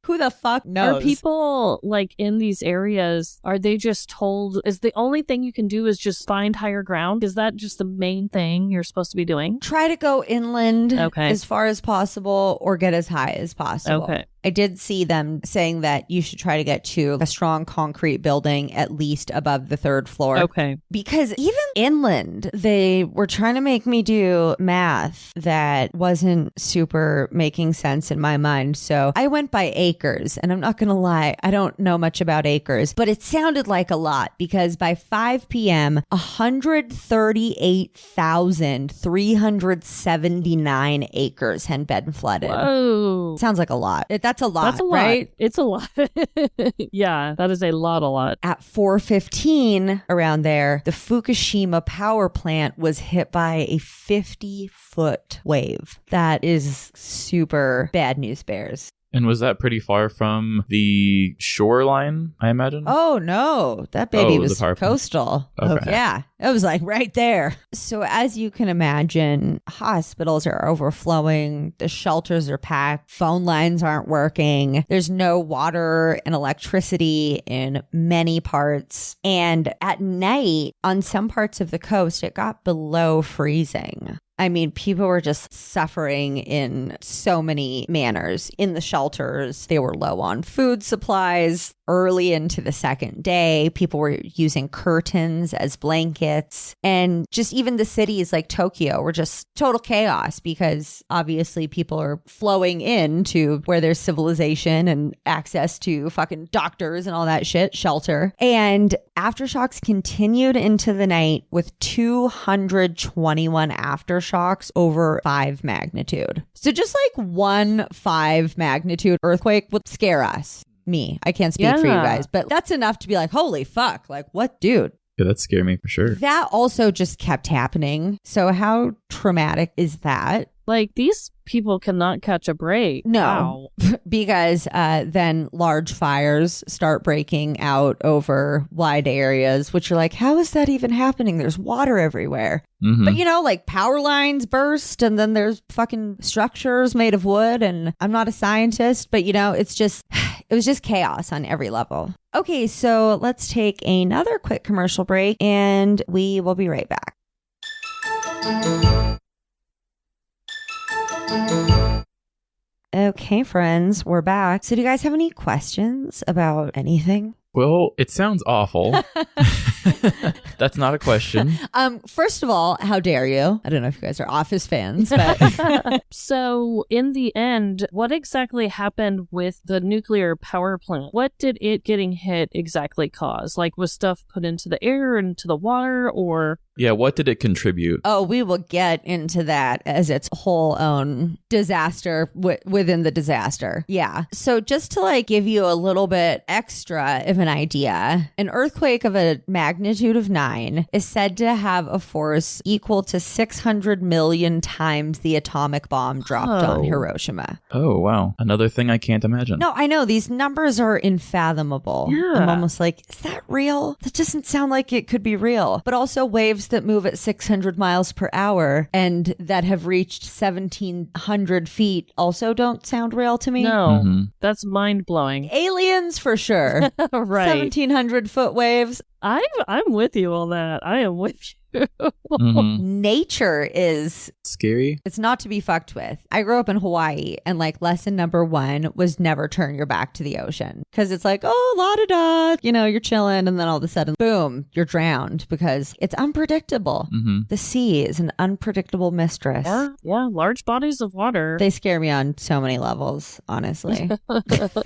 Speaker 3: who the fuck knows?
Speaker 2: Are people like in these areas, are they just told, is the only thing you can do is just find higher ground? Is that just the main thing you're supposed to be doing?
Speaker 3: Try to go inland
Speaker 2: Okay.
Speaker 3: as far as possible or get as high as possible.
Speaker 2: Okay.
Speaker 3: I did see them saying that you should try to get to a strong concrete building at least above the 3rd floor.
Speaker 2: Okay.
Speaker 3: Because even Inland. They were trying to make me do math that wasn't super making sense in my mind. So I went by acres, and I'm not going to lie, I don't know much about acres, but it sounded like a lot because by 5 p.m., 138,379 acres had been flooded.
Speaker 2: Whoa.
Speaker 3: Sounds like a lot. That's a lot,
Speaker 2: That's a lot.
Speaker 3: right?
Speaker 2: It's a lot. Yeah, that is a lot.
Speaker 3: At 4:15 around there, the Fukushima power plant was hit by a 50-foot wave. That is super bad news, bears.
Speaker 1: And was that pretty far from the shoreline, I imagine?
Speaker 3: Oh, no. That baby was
Speaker 1: the power plant.
Speaker 3: coastal.
Speaker 1: Okay.
Speaker 3: Yeah. It was like right there. So as you can imagine, hospitals are overflowing. The shelters are packed. Phone lines aren't working. There's no water and electricity in many parts. And at night, on some parts of the coast, it got below freezing. I mean, people were just suffering in so many manners. In the shelters, they were low on food supplies. Early into the second day, people were using curtains as blankets. And just even the cities like Tokyo were just total chaos because obviously people are flowing into where there's civilization and access to fucking doctors and all that shit, shelter. And aftershocks continued into the night with 221 aftershocks over 5 magnitude. So just like 1.5 magnitude earthquake would scare us. Me. I can't speak for you guys, but that's enough to be like, holy fuck, like what, dude?
Speaker 1: Yeah, that scared me for sure.
Speaker 3: That also just kept happening. So how traumatic is that?
Speaker 2: Like, these people cannot catch a break.
Speaker 3: No,
Speaker 2: Wow.
Speaker 3: Because then large fires start breaking out over wide areas, which are like, how is that even happening? There's water everywhere.
Speaker 1: Mm-hmm.
Speaker 3: But, you know, like power lines burst and then there's fucking structures made of wood. And I'm not a scientist, but, you know, it was just chaos on every level. Okay, so let's take another quick commercial break and we will be right back. Okay, friends, we're back. So do you guys have any questions about anything?
Speaker 1: Well, it sounds awful. That's not a question.
Speaker 3: First of all, how dare you? I don't know if you guys are Office fans, but
Speaker 2: So in the end, what exactly happened with the nuclear power plant? What did it getting hit exactly cause? Like, was stuff put into the air, into the water, or...
Speaker 1: Yeah, what did it contribute?
Speaker 3: oh, we will get into that as its whole own disaster within the disaster. Yeah. So just to like give you a little bit extra of an idea, an earthquake of a magnitude of 9 is said to have a force equal to 600 million times the atomic bomb dropped on Hiroshima.
Speaker 1: Oh, wow. Another thing I can't imagine.
Speaker 3: No, I know. These numbers are unfathomable.
Speaker 2: Yeah.
Speaker 3: I'm almost like, is that real? That doesn't sound like it could be real. But also waves that move at 600 miles per hour and that have reached 1,700 feet also don't sound real to me.
Speaker 2: No,
Speaker 1: Mm-hmm.
Speaker 2: that's mind-blowing.
Speaker 3: Aliens for sure.
Speaker 2: Right.
Speaker 3: 1,700 foot waves.
Speaker 2: I'm with you on that. I am with you.
Speaker 1: Mm-hmm.
Speaker 3: Nature is,
Speaker 1: Scary.
Speaker 3: it's not to be fucked with. I grew up in Hawaii and like lesson number 1 was never turn your back to the ocean because it's like, oh, la-da-da, you know, you're chilling and then all of a sudden, boom, you're drowned because it's unpredictable.
Speaker 1: Mm-hmm.
Speaker 3: The sea is an unpredictable mistress.
Speaker 2: Yeah, large bodies of water.
Speaker 3: They scare me on so many levels, honestly.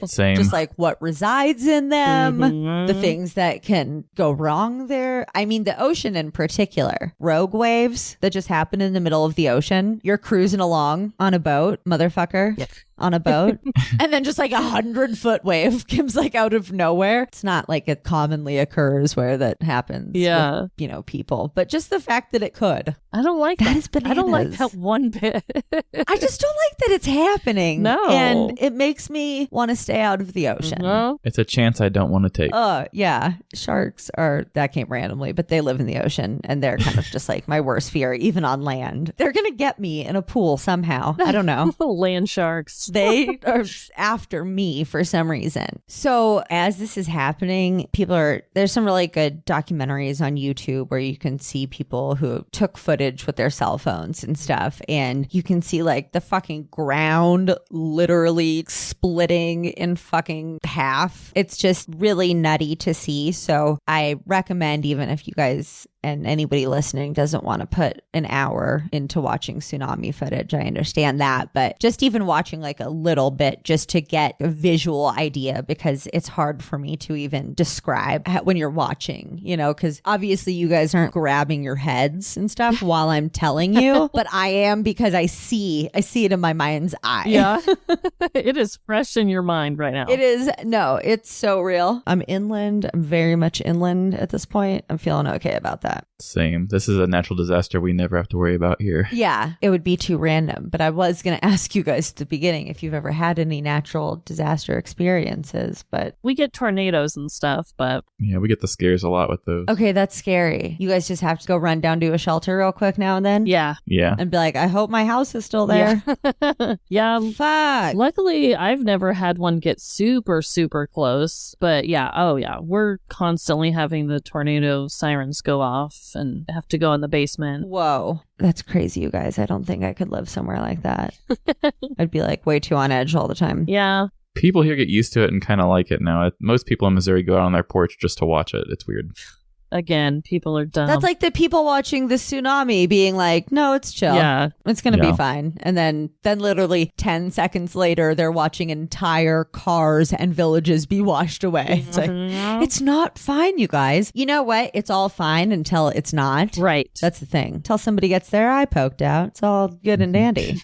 Speaker 1: Same.
Speaker 3: Just like what resides in them,
Speaker 2: Mhm.
Speaker 3: the things that can go wrong there. I mean, the ocean in particular, rogue waves that just happen in the middle of the ocean. You're cruising along on a boat, motherfucker.
Speaker 2: Yep.
Speaker 3: On a boat, and then just like 100-foot wave comes like out of nowhere. It's not like it commonly occurs where that happens.
Speaker 2: Yeah.
Speaker 3: with, you know, people, but just the fact that it could.
Speaker 2: I don't like
Speaker 3: That
Speaker 2: that.
Speaker 3: is
Speaker 2: I don't like
Speaker 3: bananas.
Speaker 2: that one bit.
Speaker 3: I just don't like that it's happening.
Speaker 2: No.
Speaker 3: And it makes me want to stay out of the ocean.
Speaker 2: No?
Speaker 1: It's a chance I don't want to take.
Speaker 3: Yeah. Sharks that came randomly, but they live in the ocean and they're kind of just like my worst fear, even on land. They're going to get me in a pool somehow. I don't know.
Speaker 2: Land sharks.
Speaker 3: They are after me for some reason. So as this is happening, there's some really good documentaries on YouTube where you can see people who took footage with their cell phones and stuff. And you can see like the fucking ground literally splitting in fucking half. It's just really nutty to see. So I recommend, even if you guys and anybody listening doesn't want to put an hour into watching tsunami footage. I understand that, but just even watching like a little bit just to get a visual idea, because it's hard for me to even describe when you're watching, you know, because obviously you guys aren't grabbing your heads and stuff while I'm telling you, but I am, because I see it in my mind's eye.
Speaker 2: Yeah. It is fresh in your mind right now.
Speaker 3: It is. No, it's so real. I'm inland. I'm very much inland at this point. I'm feeling okay about that.
Speaker 1: Same. This is a natural disaster we never have to worry about here.
Speaker 3: Yeah, it would be too random. But I was going to ask you guys at the beginning if you've ever had any natural disaster experiences, but...
Speaker 2: We get tornadoes and stuff, but...
Speaker 1: Yeah, we get the scares a lot with those.
Speaker 3: Okay, that's scary. You guys just have to go run down to a shelter real quick now and then?
Speaker 2: Yeah.
Speaker 1: Yeah.
Speaker 3: And be like, I hope my house is still there.
Speaker 2: Yeah.
Speaker 3: Fuck.
Speaker 2: Luckily, I've never had one get super, super close. But yeah, we're constantly having the tornado sirens go off and have to go in the basement.
Speaker 3: Whoa. That's crazy, you guys. I don't think I could live somewhere like that. I'd be like way too on edge all the time.
Speaker 2: Yeah.
Speaker 1: People here get used to it and kind of like it now. Most people in Missouri go out on their porch just to watch it. It's weird.
Speaker 2: Again, people are dumb.
Speaker 3: That's like the people watching the tsunami being like, no, it's chill.
Speaker 2: Yeah.
Speaker 3: It's going to be fine. And then literally 10 seconds later, they're watching entire cars and villages be washed away. It's like, it's not fine, you guys. You know what? It's all fine until it's not.
Speaker 2: Right.
Speaker 3: That's the thing. Until somebody gets their eye poked out, it's all good and dandy.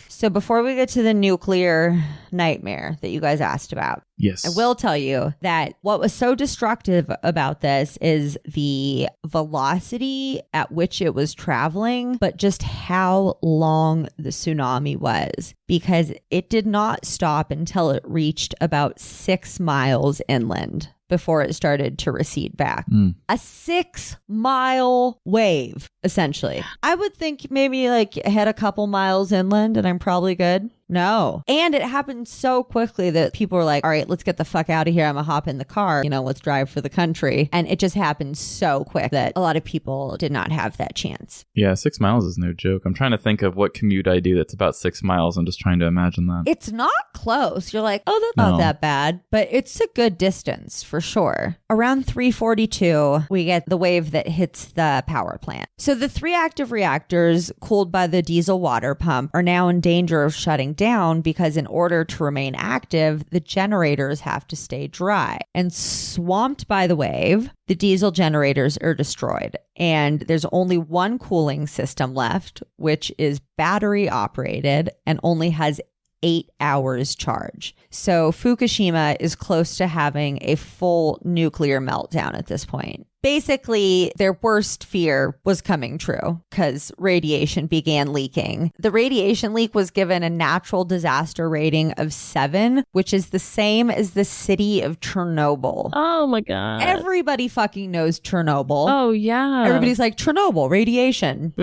Speaker 3: So before we get to the nuclear nightmare that you guys asked about,
Speaker 1: yes,
Speaker 3: I will tell you that what was so destructive about this is the velocity at which it was traveling, but just how long the tsunami was, because it did not stop until it reached about 6 miles inland before it started to recede back. A 6-mile wave, essentially. I would think maybe like head a couple miles inland and I'm probably good. No. And it happened so quickly that people were like, all right, let's get the fuck out of here. I'm gonna hop in the car. You know, let's drive for the country. And it just happened so quick that a lot of people did not have that chance.
Speaker 1: Yeah, 6 miles is no joke. I'm trying to think of what commute I do that's about 6 miles. I'm just trying to imagine that.
Speaker 3: It's not close. You're like, oh, that's not that bad. But it's a good distance for sure. Around 3:42, we get the wave that hits the power plant. So the 3 active reactors cooled by the diesel water pump are now in danger of shutting down, because in order to remain active, the generators have to stay dry. And swamped by the wave, the diesel generators are destroyed. And there's only one cooling system left, which is battery operated and only has 8 hours charge. So Fukushima is close to having a full nuclear meltdown at this point. Basically, their worst fear was coming true because radiation began leaking. The radiation leak was given a natural disaster rating of 7, which is the same as the city of Chernobyl.
Speaker 2: Oh my God.
Speaker 3: Everybody fucking knows Chernobyl.
Speaker 2: Oh yeah.
Speaker 3: Everybody's like, Chernobyl, radiation.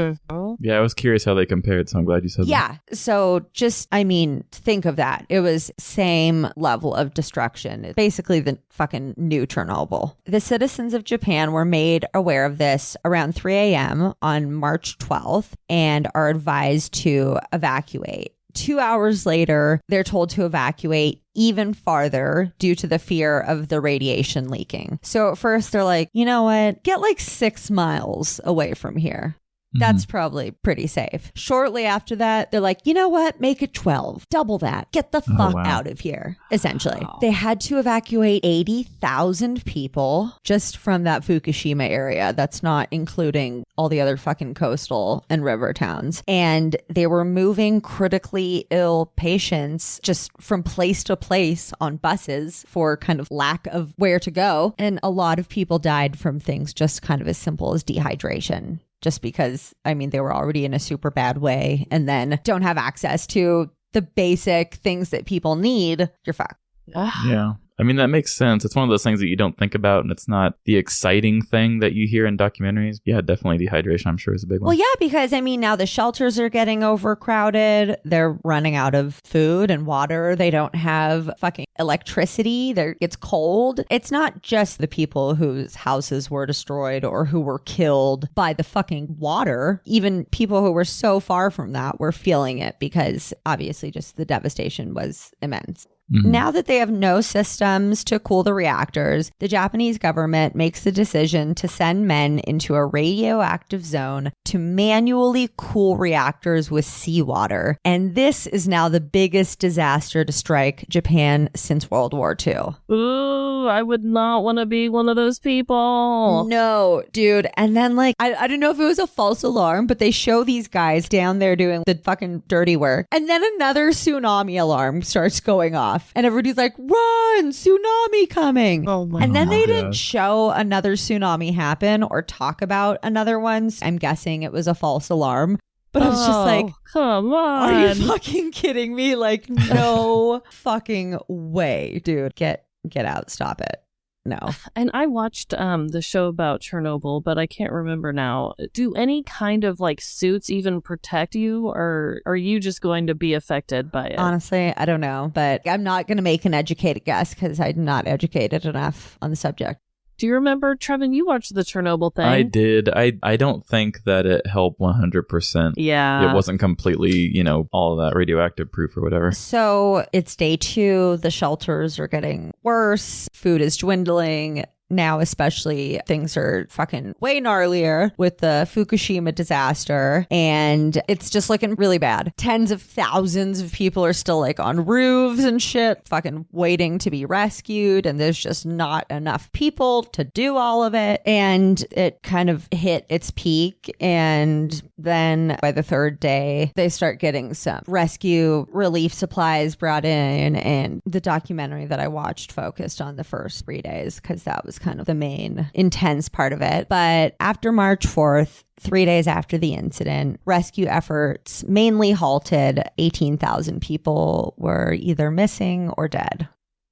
Speaker 1: Yeah, I was curious how they compared, so I'm glad you said that.
Speaker 3: Yeah. So just, think of that. It was same level of destruction. It's basically the fucking new Chernobyl. The citizens of Japan were made aware of this around 3 a.m. on March 12th and are advised to evacuate. 2 hours later, they're told to evacuate even farther due to the fear of the radiation leaking. So at first they're like, you know what? Get like 6 miles away from here. That's probably pretty safe. Shortly after that, they're like, you know what? Make it 12. Double that. Get the fuck out of here, essentially. Wow. They had to evacuate 80,000 people just from that Fukushima area. That's not including all the other fucking coastal and river towns. And they were moving critically ill patients just from place to place on buses for kind of lack of where to go. And a lot of people died from things just kind of as simple as dehydration. Just because, they were already in a super bad way and then don't have access to the basic things that people need, you're fucked.
Speaker 1: Yeah. That makes sense. It's one of those things that you don't think about, and it's not the exciting thing that you hear in documentaries. Yeah, definitely dehydration, I'm sure, is a big one.
Speaker 3: Well, yeah, because, now the shelters are getting overcrowded. They're running out of food and water. They don't have fucking electricity. It's cold. It's not just the people whose houses were destroyed or who were killed by the fucking water. Even people who were so far from that were feeling it because, obviously, just the devastation was immense. Now that they have no systems to cool the reactors, the Japanese government makes the decision to send men into a radioactive zone to manually cool reactors with seawater. And this is now the biggest disaster to strike Japan since World War II.
Speaker 2: Ooh, I would not want to be one of those people.
Speaker 3: No, dude. And then I don't know if it was a false alarm, but they show these guys down there doing the fucking dirty work. And then another tsunami alarm starts going off. And everybody's like, run, tsunami coming.
Speaker 2: Oh my
Speaker 3: and then
Speaker 2: God.
Speaker 3: they didn't show another tsunami happen or talk about another one. I'm guessing it was a false alarm. But I was just like,
Speaker 2: come on.
Speaker 3: Are you fucking kidding me? Like, no fucking way, dude. Get out. Stop it. No.
Speaker 2: And I watched the show about Chernobyl, but I can't remember now. Do any kind of suits even protect you, or are you just going to be affected by it?
Speaker 3: Honestly, I don't know, but I'm not going to make an educated guess because I'm not educated enough on the subject.
Speaker 2: Do you remember, Trevin, you watched the Chernobyl thing?
Speaker 1: I did. I don't think that it helped 100%.
Speaker 2: Yeah.
Speaker 1: It wasn't completely, all of that radioactive proof or whatever.
Speaker 3: So it's day 2. The shelters are getting worse. Food is dwindling. Now, especially, things are fucking way gnarlier with the Fukushima disaster, and it's just looking really bad. Tens of thousands of people are still on roofs and shit, fucking waiting to be rescued, and there's just not enough people to do all of it. And it kind of hit its peak, and then by the 3rd day, they start getting some rescue relief supplies brought in, and the documentary that I watched focused on the first 3 days because that was kind of the main intense part of it. But after March 4th, 3 days after the incident, rescue efforts mainly halted. 18,000 people were either missing or dead.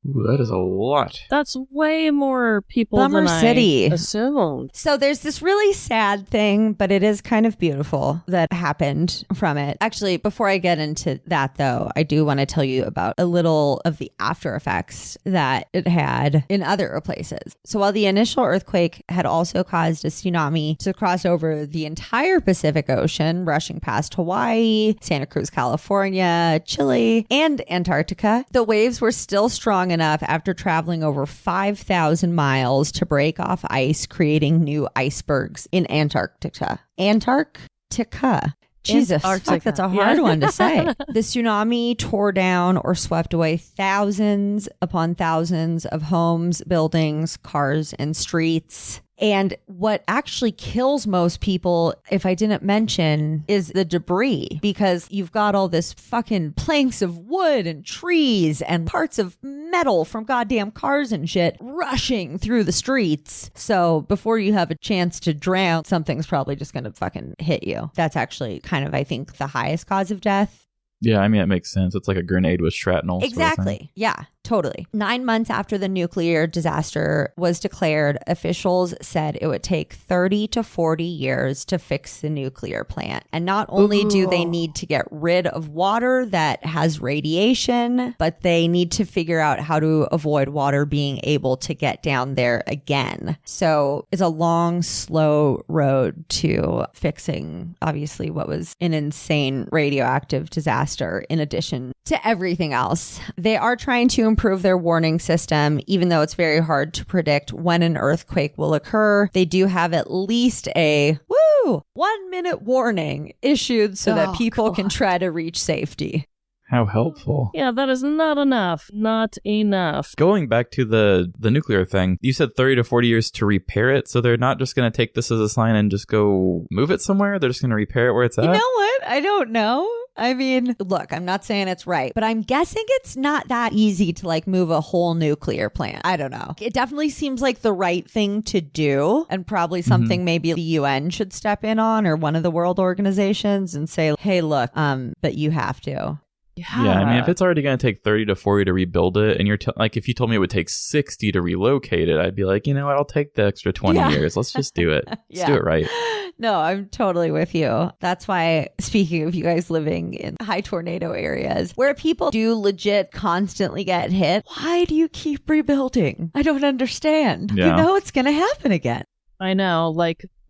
Speaker 1: Ooh, that is a lot.
Speaker 2: That's way more people
Speaker 3: Bummer
Speaker 2: than
Speaker 3: City.
Speaker 2: I assumed.
Speaker 3: So there's this really sad thing, but it is kind of beautiful that happened from it. Actually, before I get into that, though, I do want to tell you about a little of the after effects that it had in other places. So while the initial earthquake had also caused a tsunami to cross over the entire Pacific Ocean, rushing past Hawaii, Santa Cruz, California, Chile, and Antarctica, the waves were still strong enough after traveling over 5,000 miles to break off ice, creating new icebergs in Antarctica. Antarctica. Jesus, fuck, that's a hard one to say. The tsunami tore down or swept away thousands upon thousands of homes, buildings, cars, and streets. And what actually kills most people, if I didn't mention, is the debris, because you've got all this fucking planks of wood and trees and parts of metal from goddamn cars and shit rushing through the streets. So before you have a chance to drown, something's probably just going to fucking hit you. That's actually kind of, I think, the highest cause of death.
Speaker 1: Yeah, I mean, it makes sense. It's like a grenade with shrapnel.
Speaker 3: Exactly.
Speaker 1: Sort of thing.
Speaker 3: Yeah, totally. 9 months after the nuclear disaster was declared, officials said it would take 30 to 40 years to fix the nuclear plant. And not only do they need to get rid of water that has radiation, but they need to figure out how to avoid water being able to get down there again. So it's a long, slow road to fixing, obviously, what was an insane radioactive disaster in addition to everything else. They are trying to improve their warning system, even though it's very hard to predict when an earthquake will occur. They do have at least a 1 minute warning issued so that people can try to reach safety.
Speaker 1: How helpful.
Speaker 2: Yeah, that is not enough. Not enough.
Speaker 1: Going back to the nuclear thing, you said 30 to 40 years to repair it, so they're not just going to take this as a sign and just go move it somewhere? They're just going to repair it where it's at?
Speaker 3: You know what? I don't know. I mean, look, I'm not saying it's right, but I'm guessing it's not that easy to move a whole nuclear plant. I don't know. It definitely seems like the right thing to do, and probably something maybe the UN should step in on, or one of the world organizations, and say, hey, look, but you have to.
Speaker 1: Yeah, I mean, if it's already going to take 30 to 40 to rebuild it, and you're if you told me it would take 60 to relocate it, I'd be like, you know what, I'll take the extra 20 years. Let's just do it. Let's do it right.
Speaker 3: No, I'm totally with you. That's why, speaking of you guys living in high tornado areas where people do legit constantly get hit, why do you keep rebuilding? I don't understand.
Speaker 1: Yeah.
Speaker 3: You know it's going to happen again.
Speaker 2: I know,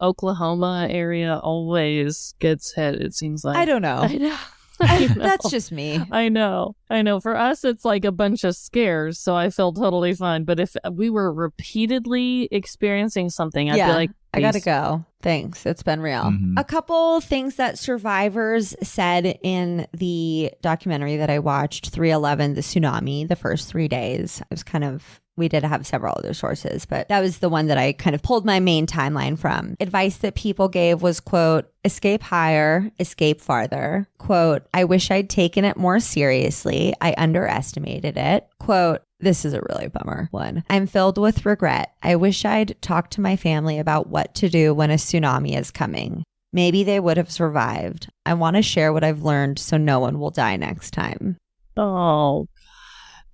Speaker 2: Oklahoma area always gets hit, it seems like.
Speaker 3: I don't know.
Speaker 2: I know.
Speaker 3: That's just me.
Speaker 2: I know. For us, it's like a bunch of scares, so I feel totally fine. But if we were repeatedly experiencing something, I'd be like,
Speaker 3: I gotta go. Thanks. It's been real.
Speaker 1: Mm-hmm.
Speaker 3: A couple things that survivors said in the documentary that I watched, 311, the tsunami, the first 3 days. It was we did have several other sources, but that was the one that I kind of pulled my main timeline from. Advice that people gave was, quote, escape higher, escape farther. Quote, I wish I'd taken it more seriously. I underestimated it. Quote, this is a really bummer one. I'm filled with regret. I wish I'd talked to my family about what to do when a tsunami is coming. Maybe they would have survived. I want to share what I've learned so no one will die next time.
Speaker 2: Oh,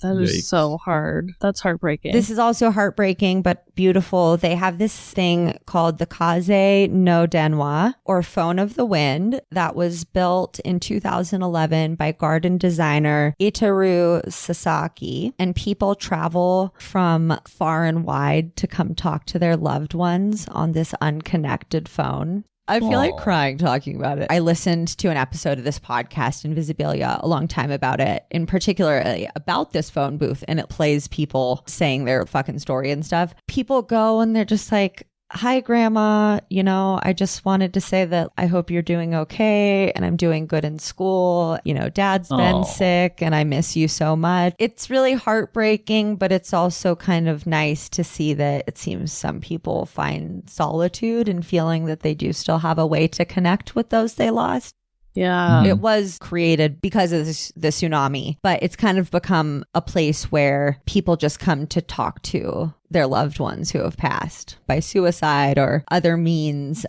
Speaker 2: that is
Speaker 1: Yikes.
Speaker 2: so hard. That's heartbreaking.
Speaker 3: This is also heartbreaking, but beautiful. They have this thing called the Kaze no Denwa, or Phone of the Wind, that was built in 2011 by garden designer Itaru Sasaki. And people travel from far and wide to come talk to their loved ones on this unconnected phone. I feel like crying talking about it. I listened to an episode of this podcast, Invisibilia, a long time about it, in particular about this phone booth, and it plays people saying their fucking story and stuff. People go and they're just like, hi, Grandma. I just wanted to say that I hope you're doing okay and I'm doing good in school. Dad's been sick and I miss you so much. It's really heartbreaking, but it's also kind of nice to see that it seems some people find solitude in feeling that they do still have a way to connect with those they lost.
Speaker 2: Yeah.
Speaker 3: It was created because of the tsunami, but it's kind of become a place where people just come to talk to their loved ones who have passed by suicide or other means.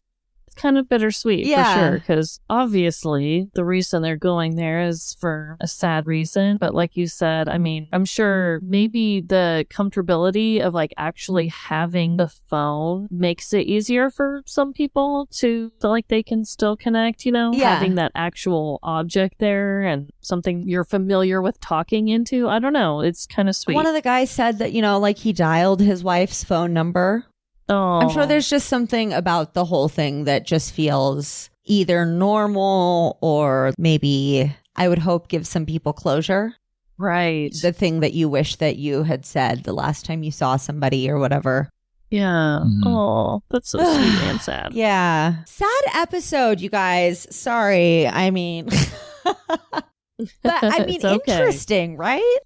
Speaker 2: Kind of bittersweet,
Speaker 3: Yeah.
Speaker 2: for sure, because obviously the reason they're going there is for a sad reason. But like you said, I mean, I'm sure maybe the comfortability of like actually having the phone makes it easier for some people to feel like they can still connect,
Speaker 3: Yeah.
Speaker 2: having that actual object there and something you're familiar with talking into. I don't know. It's kind of sweet.
Speaker 3: One of the guys said that, like he dialed his wife's phone number.
Speaker 2: Oh,
Speaker 3: I'm sure there's just something about the whole thing that just feels either normal or maybe, I would hope, give some people closure.
Speaker 2: right.
Speaker 3: The thing that you wish that you had said the last time you saw somebody or whatever.
Speaker 2: Yeah.
Speaker 1: Mhm.
Speaker 2: Oh, that's so sweet and sad.
Speaker 3: Yeah. Sad episode, you guys. Sorry. I mean, but
Speaker 2: It's okay.
Speaker 3: interesting, right?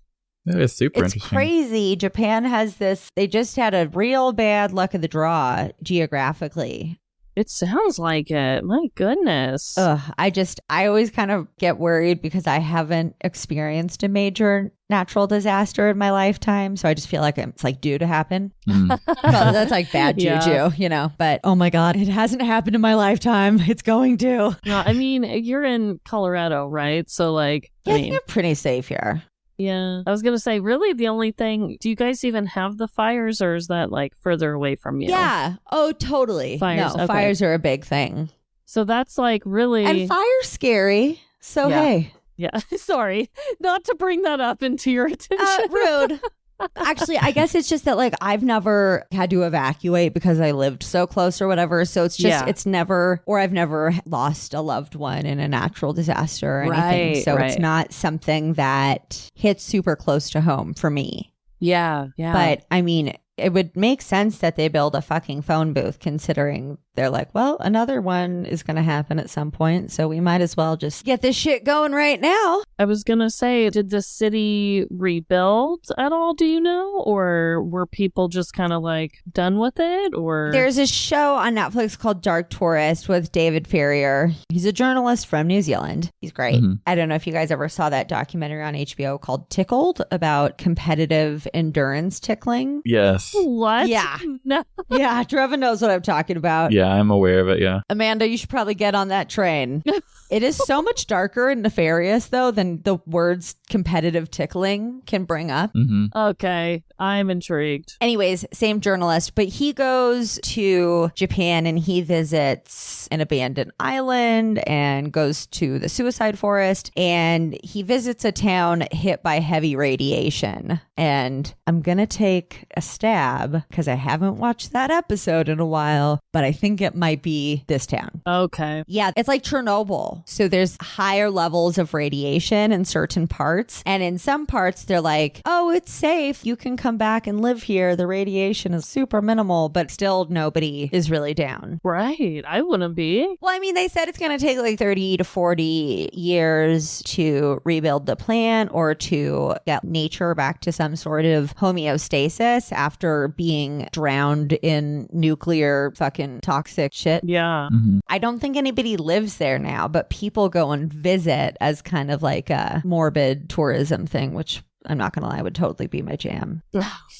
Speaker 1: That is super
Speaker 3: It's
Speaker 1: interesting.
Speaker 3: crazy. Japan has this, they just had a real bad luck of the draw geographically.
Speaker 2: It sounds like it. My goodness.
Speaker 3: I always kind of get worried because I haven't experienced a major natural disaster in my lifetime. So I just feel like it's like due to happen.
Speaker 1: Mm.
Speaker 3: Well, that's like bad juju,
Speaker 2: Yeah.
Speaker 3: but oh my God, it hasn't happened in my lifetime. It's going to.
Speaker 2: No, I mean, you're in Colorado, right? So like,
Speaker 3: Yeah,
Speaker 2: I
Speaker 3: I think
Speaker 2: mean,
Speaker 3: I'm pretty safe here.
Speaker 2: yeah. I was going to say, really, the only thing, do you guys even have the fires or is that like further away from you?
Speaker 3: Yeah. Oh, totally.
Speaker 2: Fires,
Speaker 3: No,
Speaker 2: okay.
Speaker 3: fires are a big thing.
Speaker 2: So that's like really.
Speaker 3: And fire's scary. So,
Speaker 2: Yeah.
Speaker 3: hey.
Speaker 2: Yeah. Sorry. Not to bring that up into your attention.
Speaker 3: Rude. Actually, I guess it's just that like I've never had to evacuate because I lived so close or whatever. So it's just,
Speaker 2: Yeah.
Speaker 3: it's never, or I've never lost a loved one in a natural disaster or anything.
Speaker 2: Right,
Speaker 3: So
Speaker 2: right.
Speaker 3: it's not something that hits super close to home for me.
Speaker 2: Yeah. Yeah.
Speaker 3: But I mean, it would make sense that they build a fucking phone booth considering they're like, well, another one is going to happen at some point. So we might as well just get this shit going right now.
Speaker 2: I was going to say, did the city rebuild at all? Do you know? Or were people just kind of like done with it? Or
Speaker 3: There's a show on Netflix called Dark Tourist with David Ferrier. He's a journalist from New Zealand. He's great.
Speaker 1: Mhm.
Speaker 3: I don't know if you guys ever saw that documentary on HBO called Tickled about competitive endurance tickling.
Speaker 1: Yes.
Speaker 2: What?
Speaker 3: Yeah.
Speaker 2: No.
Speaker 3: Yeah, Trevin knows what I'm talking about.
Speaker 1: Yeah, I'm aware of it. Yeah.
Speaker 3: Amanda, you should probably get on that train. It is so much darker and nefarious, though, than the words competitive tickling can bring up.
Speaker 1: Mm-hmm.
Speaker 2: Okay. I'm intrigued.
Speaker 3: Anyways, same journalist, but he goes to Japan and he visits an abandoned island and goes to the suicide forest and he visits a town hit by heavy radiation. And I'm going to take a stab because I haven't watched that episode in a while. but I think it might be this town.
Speaker 2: Okay.
Speaker 3: Yeah, it's like Chernobyl. So there's higher levels of radiation in certain parts. And in some parts, they're like, oh, it's safe. You can come back and live here. The radiation is super minimal, but still nobody is really down.
Speaker 2: Right. I wouldn't be.
Speaker 3: Well, I mean, they said it's going to take like 30 to 40 years to rebuild the plant or to get nature back to some sort of homeostasis after being drowned in nuclear fucking toxic shit.
Speaker 2: Yeah.
Speaker 3: I don't think anybody lives there now, but people go and visit as kind of like a morbid tourism thing, which I'm not going to lie, would totally be my jam.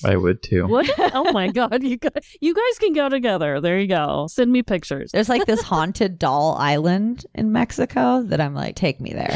Speaker 1: I would too.
Speaker 2: What? Oh my God. You guys can go together. There you go. Send me pictures.
Speaker 3: There's like this haunted doll island in Mexico that I'm like, take me there.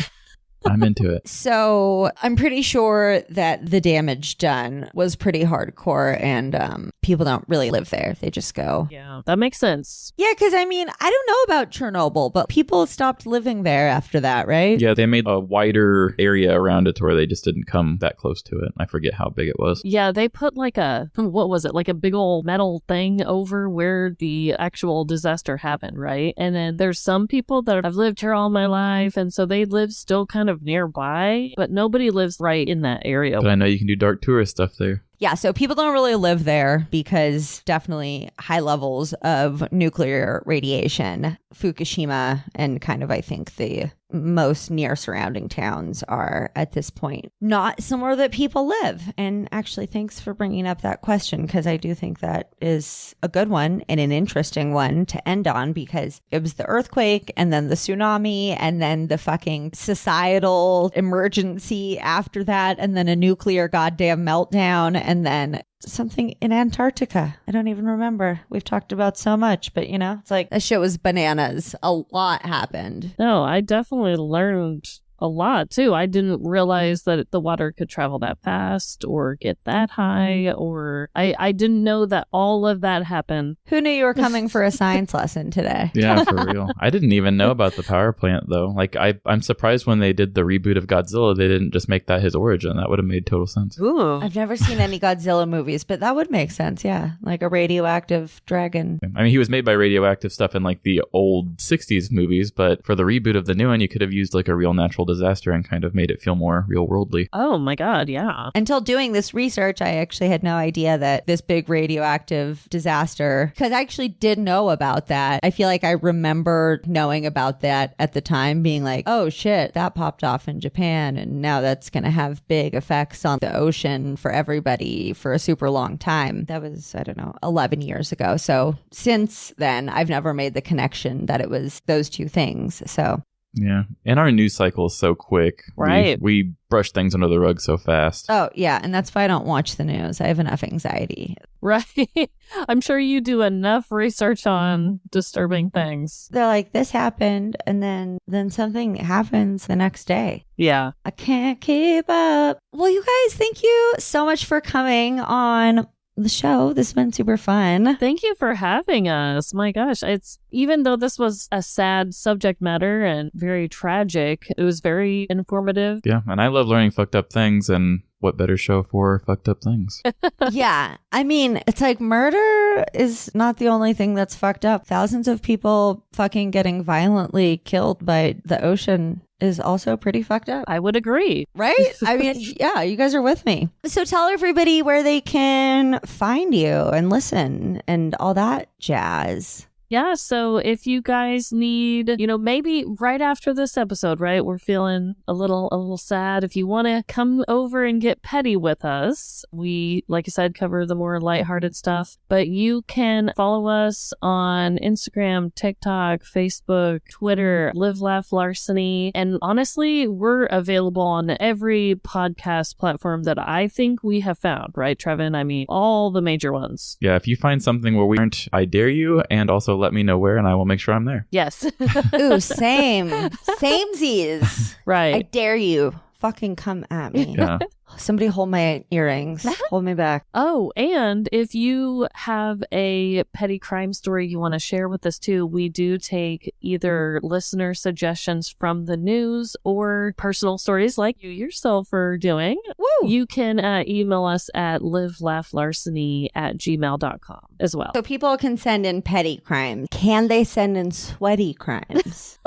Speaker 1: I'm into it.
Speaker 3: So I'm pretty sure that the damage done was pretty hardcore and people don't really live there. They just go.
Speaker 2: Yeah, that makes sense.
Speaker 3: Yeah, because I mean, I don't know about Chernobyl, but people stopped living there after that, right?
Speaker 1: Yeah, they made a wider area around it to where they just didn't come that close to it. I forget how big it was.
Speaker 2: Yeah, they put like what was it? Like a big old metal thing over where the actual disaster happened, right? And then there's some people that have lived here all my life, and so they live still kind of nearby, but nobody lives right in that area.
Speaker 1: But I know you can do dark tourist stuff there.
Speaker 3: Yeah, so people don't really live there because definitely high levels of nuclear radiation. Fukushima and kind of, I think, the most near surrounding towns are at this point not somewhere that people live. And actually, thanks for bringing up that question, because I do think that is a good one and an interesting one to end on, because it was the earthquake and then the tsunami and then the fucking societal emergency after that and then a nuclear goddamn meltdown and then something in Antarctica. I don't even remember. We've talked about so much, but you know, it's like that shit was bananas. A lot happened.
Speaker 2: No, I definitely learned a lot too. I didn't realize that the water could travel that fast or get that high, or I didn't know that all of that happened.
Speaker 3: Who knew you were coming for a science lesson today?
Speaker 1: Yeah, for real. I didn't even know about the power plant though. Like I'm surprised when they did the reboot of Godzilla, they didn't just make that his origin. That would have made total sense.
Speaker 2: Ooh.
Speaker 3: I've never seen any Godzilla movies, but that would make sense. Yeah. Like a radioactive dragon.
Speaker 1: I mean, he was made by radioactive stuff in like the old 60s movies, but for the reboot of the new one, you could have used like a real natural disaster and kind of made it feel more real worldly.
Speaker 2: Oh my God, yeah.
Speaker 3: Until doing this research, I actually had no idea that this big radioactive disaster, because I actually did know about that. I feel like I remember knowing about that at the time, being like, oh shit, that popped off in Japan, and now that's going to have big effects on the ocean for everybody for a super long time. That was, I don't know, 11 years ago. So since then, I've never made the connection that it was those two things. So
Speaker 1: yeah. And our news cycle is so quick.
Speaker 2: Right.
Speaker 1: We brush things under the rug so fast.
Speaker 3: oh yeah, and that's why I don't watch the news. I have enough anxiety.
Speaker 2: Right. I'm sure you do enough research on disturbing things.
Speaker 3: They're like, this happened, and then something happens the next day.
Speaker 2: Yeah.
Speaker 3: I can't keep up. Well, you guys, thank you so much for coming on the show. This has been super fun.
Speaker 2: Thank you for having us. My gosh, it's even though this was a sad subject matter and very tragic, it was very informative.
Speaker 1: Yeah, and I love learning fucked up things, and what better show for fucked up things?
Speaker 3: Yeah. I mean, it's like murder is not the only thing that's fucked up. Thousands of people fucking getting violently killed by the ocean is also pretty fucked up.
Speaker 2: I would agree.
Speaker 3: Right? I mean, yeah, you guys are with me. So tell everybody where they can find you and listen and all that jazz.
Speaker 2: Yeah, so if you guys need, maybe right after this episode, right, we're feeling a little sad. If you want to come over and get petty with us, we, like I said, cover the more lighthearted stuff. But you can follow us on Instagram, TikTok, Facebook, Twitter, Live Laugh Larceny. And honestly, we're available on every podcast platform that I think we have found, right, Trevin? I mean, all the major ones.
Speaker 1: Yeah, if you find something where we aren't, I dare you, and also let me know where, and I will make sure I'm there.
Speaker 2: Yes.
Speaker 3: Ooh, same. Samesies.
Speaker 2: Right.
Speaker 3: I dare you. fucking come at me.
Speaker 1: Yeah.
Speaker 3: Somebody hold my earrings. Hold me back.
Speaker 2: Oh, and if you have a petty crime story you want to share with us too, we do take either listener suggestions from the news or personal stories like you yourself are doing.
Speaker 3: Woo!
Speaker 2: You can email us at livelaughlarceny@gmail.com as well.
Speaker 3: So people can send in petty crimes. Can they send in sweaty crimes?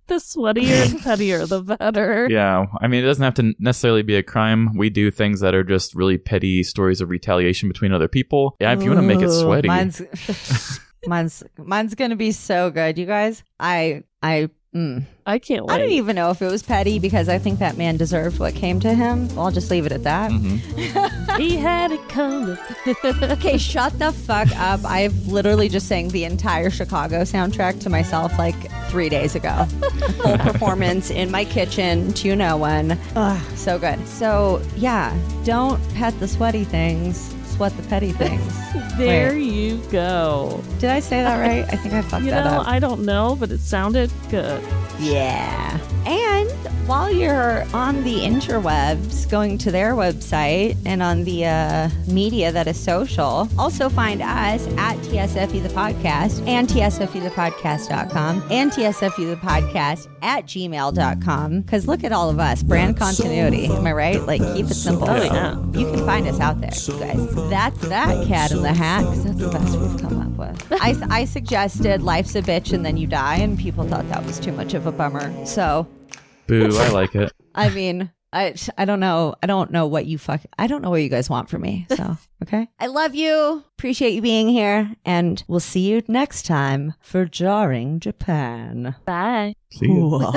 Speaker 2: The sweatier and pettier, the better.
Speaker 1: Yeah. I mean, it doesn't have to necessarily be a crime. We do things that are just really petty stories of retaliation between other people. Yeah, if you want to make it sweaty.
Speaker 3: Mine's gonna be so good, you guys. I
Speaker 2: can't wait.
Speaker 3: I don't even know if it was petty because I think that man deserved what came to him. I'll just leave it at that.
Speaker 2: He had it coming.
Speaker 3: Okay, shut the fuck up. I've literally just sang the entire Chicago soundtrack to myself like 3 days ago. Full performance in my kitchen to no one. Ugh, so good. So yeah, don't pet the sweaty things. Sweat the petty things.
Speaker 2: There
Speaker 3: Wait.
Speaker 2: you go.
Speaker 3: Did I say that right? I think I fucked that up.
Speaker 2: I don't know, but it sounded good.
Speaker 3: Yeah. And while you're on the interwebs, going to their website and on the media that is social, also find us at TSFU the Podcast and TSFUthepodcast.com and TSFU the Podcast at gmail.com. Because look at all of us. Brand continuity. Am I right? Like, keep it simple.
Speaker 2: Oh, yeah.
Speaker 3: You can find us out there, you guys. That's that cat in the hat, because that's the best we've come up with. I suggested Life's a Bitch and Then You Die, and people thought that was too much of a bummer. So,
Speaker 1: Boo, I like it.
Speaker 3: I mean, I don't know. I don't know what you guys want from me. So, okay. I love you. Appreciate you being here. And we'll see you next time for Jarring Japan.
Speaker 2: Bye.
Speaker 1: See you.